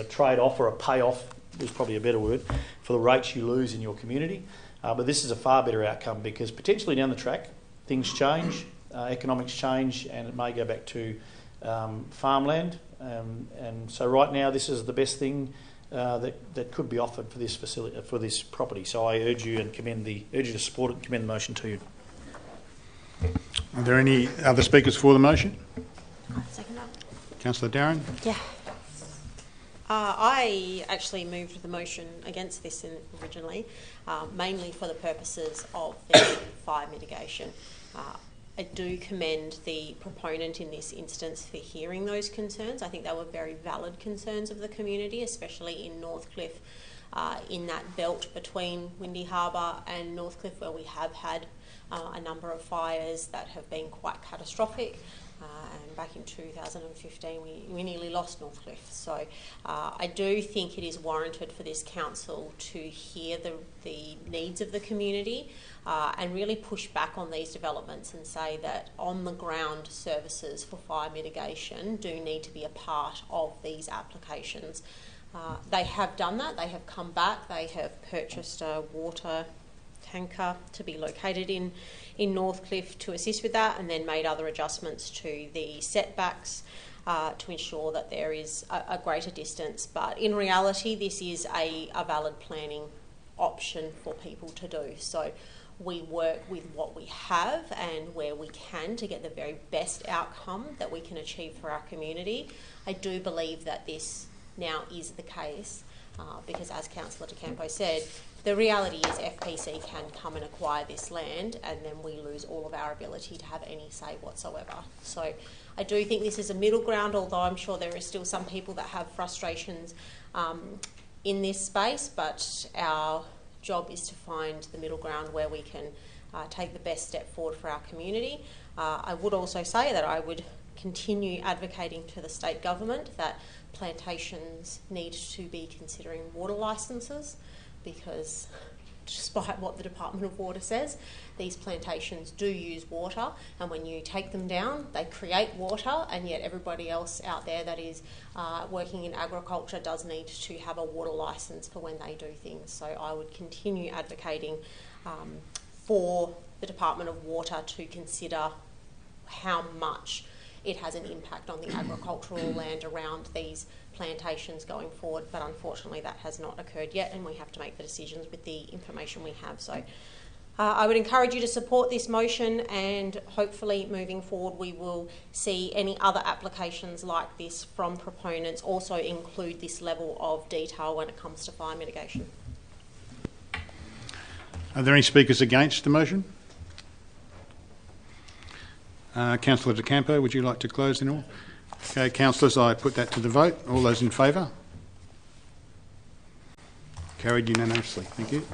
trade-off or a payoff is probably a better word, for the rates you lose in your community. But this is a far better outcome, because potentially down the track things change, economics change, and it may go back to farmland. And so right now this is the best thing that could be offered for this facility, for this property. So I urge you to support it and commend the motion to you. Are there any other speakers for the motion? Second that. Councillor Darren? Yeah. I actually moved the motion against this originally, mainly for the purposes of the fire mitigation. I do commend the proponent in this instance for hearing those concerns. I think they were very valid concerns of the community, especially in Northcliffe, in that belt between Windy Harbour and Northcliffe, where we have had a number of fires that have been quite catastrophic. And back in 2015 we nearly lost Northcliffe. So I do think it is warranted for this council to hear the needs of the community and really push back on these developments and say that on the ground services for fire mitigation do need to be a part of these applications. They have done that. They have come back. They have purchased a water tanker to be located in Northcliffe to assist with that, and then made other adjustments to the setbacks to ensure that there is a greater distance. But in reality, this is a valid planning option for people to do. So we work with what we have and where we can to get the very best outcome that we can achieve for our community. I do believe that this now is the case because, as Councillor De Campo said, the reality is FPC can come and acquire this land and then we lose all of our ability to have any say whatsoever. So I do think this is a middle ground, although I'm sure there are still some people that have frustrations in this space, but our job is to find the middle ground where we can take the best step forward for our community. I would also say that I would continue advocating to the state government that plantations need to be considering water licences, because despite what the Department of Water says, these plantations do use water, and when you take them down they create water, and yet everybody else out there that is working in agriculture does need to have a water licence for when they do things. So I would continue advocating for the Department of Water to consider how much it has an impact on the agricultural land around these plantations going forward, but unfortunately that has not occurred yet, and we have to make the decisions with the information we have. So I would encourage you to support this motion, and hopefully moving forward we will see any other applications like this from proponents also include this level of detail when it comes to fire mitigation. Are there any speakers against the motion? Councillor De Campo, would you like to close then all? Okay, councillors, I put that to the vote. All those in favour? Carried unanimously. Thank you.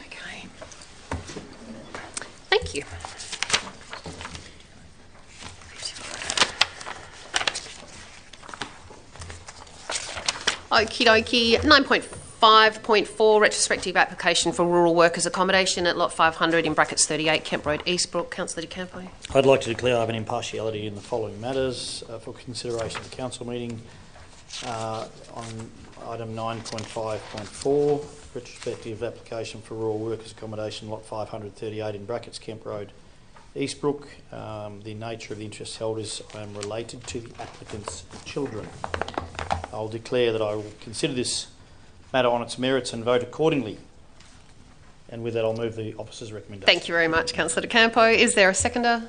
Okay. Thank you. Okie dokie. 9.5.4 retrospective application for rural workers accommodation at lot 500 in brackets 38 Kemp Road, Eastbrook. Councillor De Campo. I'd like to declare I have an impartiality in the following matters for consideration of the council meeting. On item 9.5.4, retrospective application for rural workers accommodation lot 538 in brackets Kemp Road, Eastbrook. The nature of the interest held is I am related to the applicant's children. I'll declare that I will consider this matter on its merits and vote accordingly. And with that, I'll move the officer's recommendation. Thank you very much, Councillor De Campo. Is there a seconder?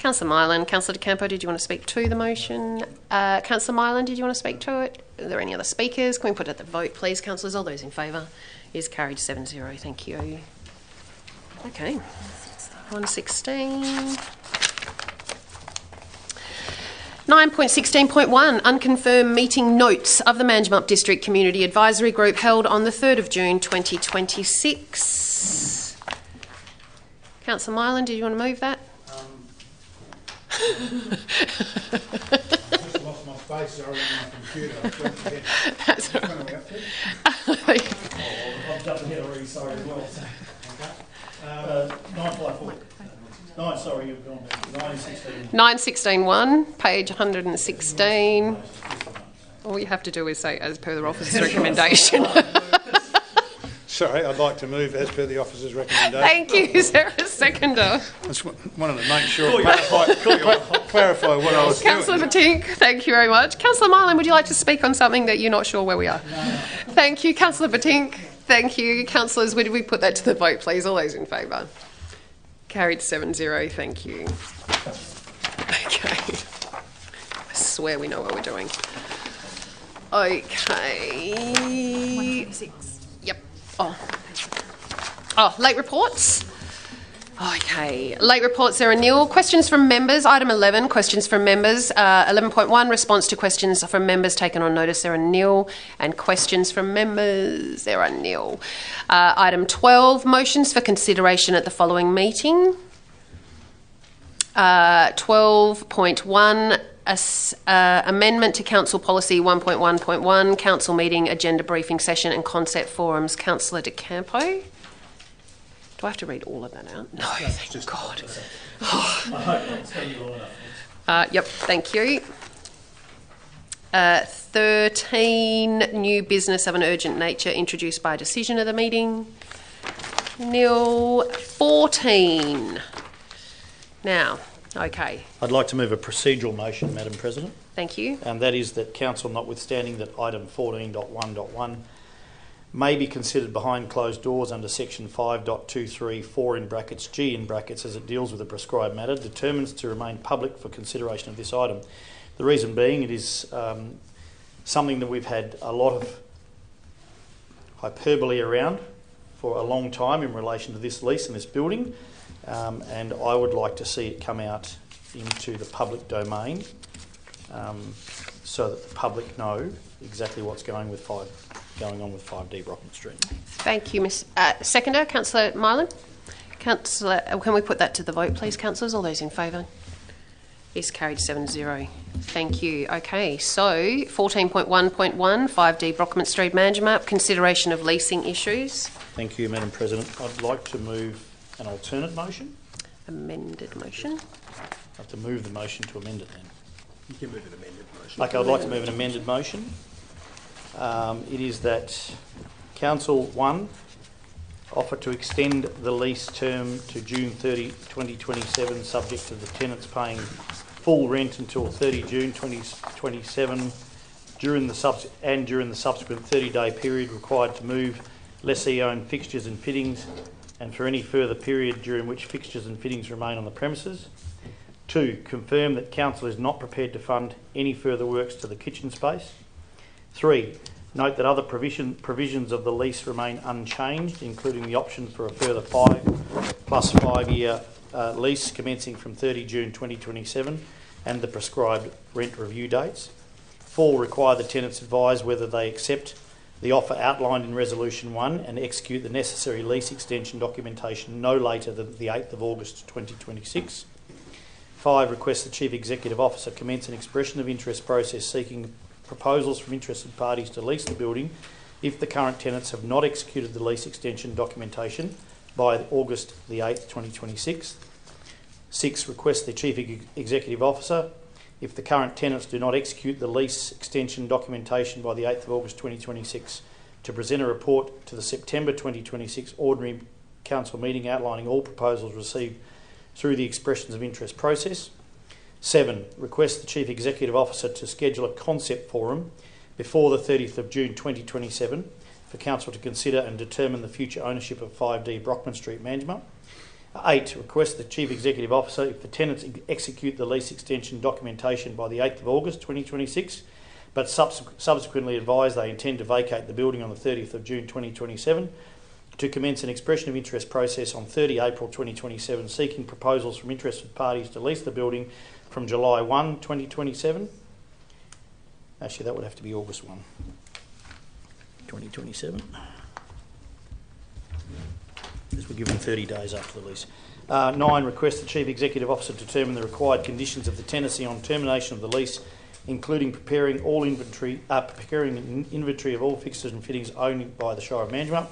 Councillor Mylan. Councillor De Campo, did you want to speak to the motion? Councillor Mylan, did you want to speak to it? Are there any other speakers? Can we put it at the vote, please, councillors? All those in favour? Is carried 7-0. Thank you. Okay. 116. 9.16.1 Unconfirmed meeting notes of the Manjimup District Community Advisory Group held on the 3rd of June 2026. Councillor Mylan, did you want to move that? I just lost my space, sorry, on my computer. That's all right. I've jumped ahead already, sorry as well. 954. 9, sorry, you've gone back. 916.1, page 116. All you have to do is say, as per the officer's recommendation. Sorry, I'd like to move as per the officer's recommendation. Thank you. Is there a seconder? I just wanted to make sure, clarify what I was doing. Councillor Patink, thank you very much. Councillor Mylan, would you like to speak on something that you're not sure where we are? No. Thank you, Councillor Patink. Thank you. Councillors, would we put that to the vote, please? All those in favour? Carried 7-0. Thank you. Okay. I swear we know what we're doing. Okay. 126. Yep. Oh, late reports. Okay, late reports, there are nil. Questions from members, item 11, questions from members. 11.1, response to questions from members taken on notice, there are nil. And questions from members, there are nil. Item 12, motions for consideration at the following meeting. 12.1, amendment to Council Policy 1.1.1, Council meeting, agenda briefing session and concept forums. Councillor De Campo. Do I have to read all of that out? No, thank God. I hope it's going to be long enough. Yep, thank you. 13, new business of an urgent nature introduced by decision of the meeting. Nil. 14. Now, okay. I'd like to move a procedural motion, Madam President. Thank you. And that is that Council, notwithstanding that item 14.1.1 may be considered behind closed doors under section 5.234 in brackets G in brackets as it deals with a prescribed matter, determines to remain public for consideration of this item. The reason being it is something that we've had a lot of hyperbole around for a long time in relation to this lease and this building, and I would like to see it come out into the public domain so that the public know exactly what's going on with 5D Brockman Street. Thank you, Miss Seconder. Councillor Mylan. Councillor, can we put that to the vote, please, councillors? All those in favour? Is carried 7-0. Thank you. Okay, so 14.1.1, 5D Brockman Street Manjimup, consideration of leasing issues. Thank you, Madam President. I'd like to move an alternate motion. Amended motion. I have to move the motion to amend it then. You can move an amended motion. Okay, I'd like to move an amended motion. It is that Council 1 offer to extend the lease term to June 30, 2027, subject to the tenants paying full rent until 30 June 2027 during the subsequent 30-day period required to move lessee-owned fixtures and fittings, and for any further period during which fixtures and fittings remain on the premises. 2, confirm that Council is not prepared to fund any further works to the kitchen space. 3, note that other provisions of the lease remain unchanged, including the option for a further 5 plus 5 year lease commencing from 30 June 2027 and the prescribed rent review dates. 4, require the tenants advise whether they accept the offer outlined in Resolution 1 and execute the necessary lease extension documentation no later than the 8th of August 2026. 5, request the Chief Executive Officer commence an expression of interest process seeking proposals from interested parties to lease the building if the current tenants have not executed the lease extension documentation by August the 8th, 2026. 6, request the Chief Executive Officer, if the current tenants do not execute the lease extension documentation by the 8th of August 2026, to present a report to the September 2026 Ordinary Council meeting outlining all proposals received through the expressions of interest process. 7, request the Chief Executive Officer to schedule a concept forum before the 30th of June 2027 for Council to consider and determine the future ownership of 5D Brockman Street Manjimup. 8, request the Chief Executive Officer, if the tenants execute the lease extension documentation by the 8th of August 2026, but subsequently advise they intend to vacate the building on the 30th of June 2027, to commence an expression of interest process on 30 April 2027, seeking proposals from interested parties to lease the building from July 1, 2027. Actually, that would have to be August 1, 2027. Because we're given 30 days after the lease. 9, request the Chief Executive Officer determine the required conditions of the tenancy on termination of the lease, including preparing an inventory of all fixtures and fittings owned by the Shire of Manjimup.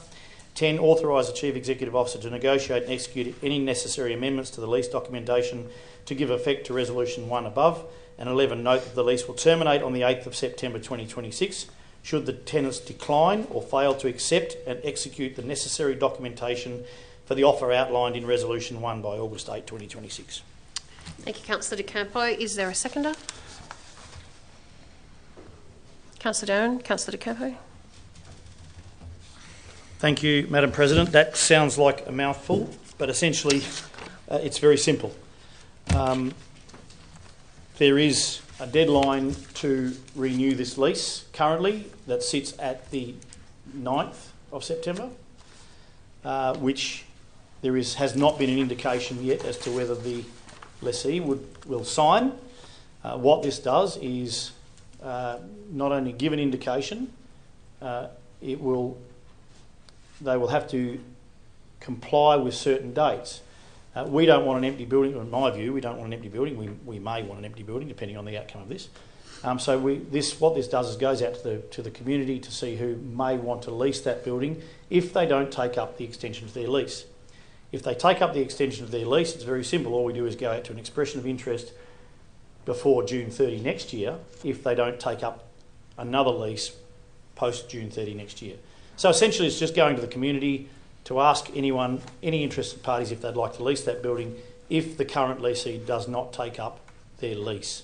10, authorise the Chief Executive Officer to negotiate and execute any necessary amendments to the lease documentation to give effect to Resolution 1 above. And 11, note that the lease will terminate on the 8th of September 2026 should the tenants decline or fail to accept and execute the necessary documentation for the offer outlined in Resolution 1 by August 8, 2026. Thank you, Councillor De Campo. Is there a seconder? Councillor Darren, Councillor De Campo. Thank you, Madam President. That sounds like a mouthful, but essentially it's very simple. There is a deadline to renew this lease currently that sits at the 9th of September, which has not been an indication yet as to whether the lessee will sign. What this does is not only give an indication, they will have to comply with certain dates. We don't want an empty building, in my view, we don't want an empty building. We may want an empty building depending on the outcome of this. So what this does is goes out to the community to see who may want to lease that building if they don't take up the extension of their lease. If they take up the extension of their lease, it's very simple. All we do is go out to an expression of interest before June 30 next year if they don't take up another lease post June 30 next year. So essentially it's just going to the community to ask any interested parties if they'd like to lease that building if the current lessee does not take up their lease.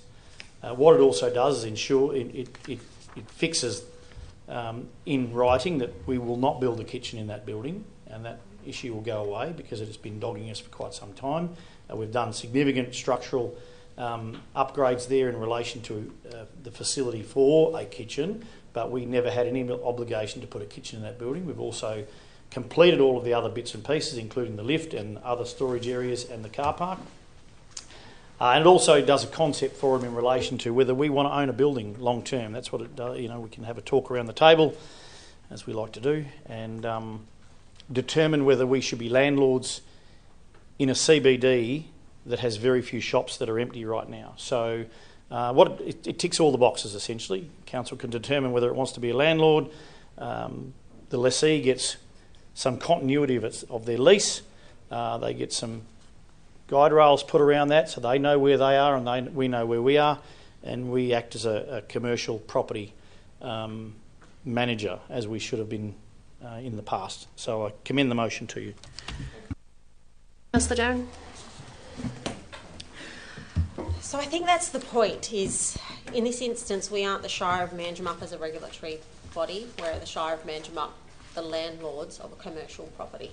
What it also does is ensure it fixes in writing that we will not build a kitchen in that building, and that issue will go away because it has been dogging us for quite some time. We've done significant structural upgrades there in relation to the facility for a kitchen, but we never had any obligation to put a kitchen in that building. We've also completed all of the other bits and pieces, including the lift and other storage areas and the car park. And it also does a concept forum in relation to whether we want to own a building long term. That's what it does. We can have a talk around the table, as we like to do, and determine whether we should be landlords in a CBD that has very few shops that are empty right now. So it ticks all the boxes, essentially. Council can determine whether it wants to be a landlord. The lessee gets some continuity of their lease. They get some guide rails put around that so they know where they are and we know where we are, and we act as a commercial property manager, as we should have been in the past. So I commend the motion to you. Councillor Darren. So I think that's the point, is in this instance we aren't the Shire of Manjimup as a regulatory body, we're the Shire of Manjimup, the landlords of a commercial property.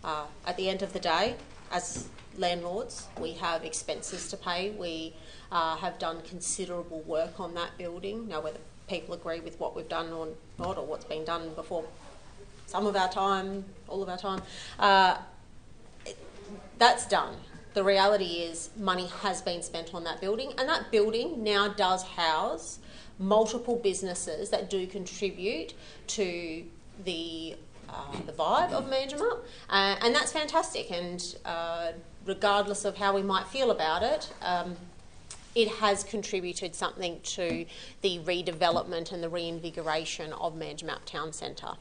At the end of the day, as landlords, we have expenses to pay. We have done considerable work on that building. Now, whether people agree with what we've done or not, or what's been done before some of our time, all of our time, that's done. The reality is money has been spent on that building, and that building now does house multiple businesses that do contribute to the vibe of Manjimup, and that's fantastic. And regardless of how we might feel about it, it has contributed something to the redevelopment and the reinvigoration of Manjimup Town Centre.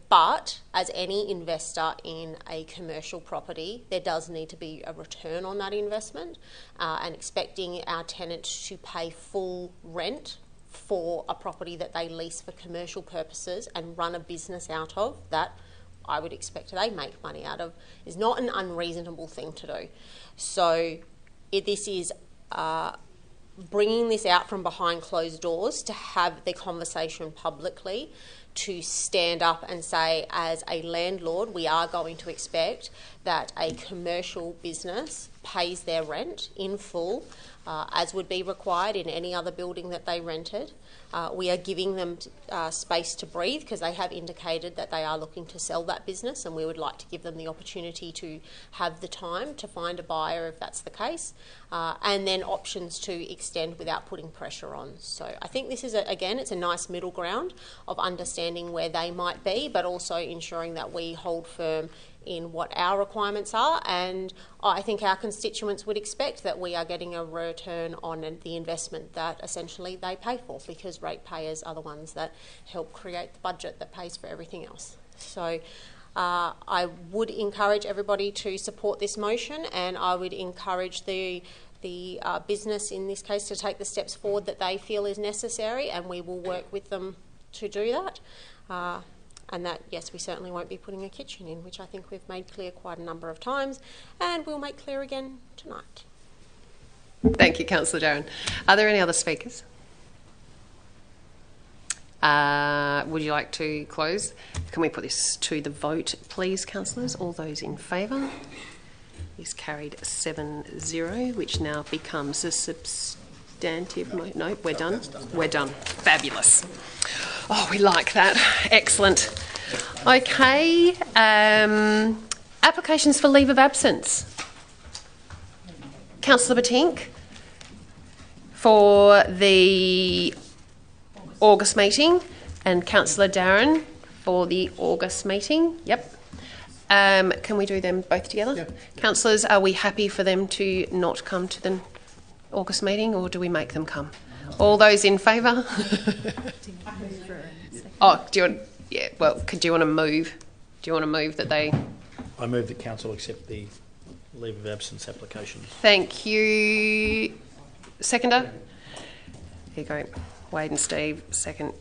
But as any investor in a commercial property, there does need to be a return on that investment, and expecting our tenants to pay full rent for a property that they lease for commercial purposes and run a business out of, that I would expect they make money out of, is not an unreasonable thing to do. So this is bringing this out from behind closed doors to have the conversation publicly, to stand up and say, as a landlord, we are going to expect that a commercial business pays their rent in full, as would be required in any other building that they rented. We are giving them space to breathe because they have indicated that they are looking to sell that business, and we would like to give them the opportunity to have the time to find a buyer if that's the case, and then options to extend without putting pressure on. So I think this is, again, it's a nice middle ground of understanding where they might be, but also ensuring that we hold firm in what our requirements are, and I think our constituents would expect that we are getting a return on the investment that essentially they pay for, because ratepayers are the ones that help create the budget that pays for everything else. So I would encourage everybody to support this motion, and I would encourage the business in this case to take the steps forward that they feel is necessary, and we will work with them to do that. And that, yes, we certainly won't be putting a kitchen in, which I think we've made clear quite a number of times, and we'll make clear again tonight. Thank you, Councillor Darren. Are there any other speakers? Would you like to close? Can we put this to the vote, please, councillors? All those in favour? Is carried 7-0, which now becomes a substantive... No, we're done. We're done. Fabulous. Oh, we like that. Excellent. Okay. Applications for leave of absence. Councillor Batink for the August meeting, and Councillor Darren for the August meeting. Yep. Can we do them both together? Yep. Councillors, are we happy for them to not come to the August meeting, or do we make them come? All those in favour? Oh, do you want? Yeah. Well, do you want to move? Do you want to move that they? I move that council accept the leave of absence applications. Thank you. Seconder. Here you go. Wade and Steve. Second.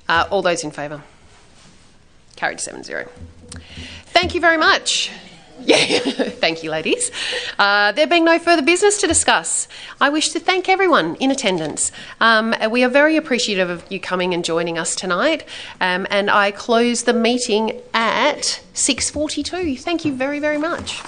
All those in favour? Carried 7-0. Thank you very much. Yeah, thank you, ladies. There being no further business to discuss, I wish to thank everyone in attendance. We are very appreciative of you coming and joining us tonight, and I close the meeting at 6:42. Thank you very, very much.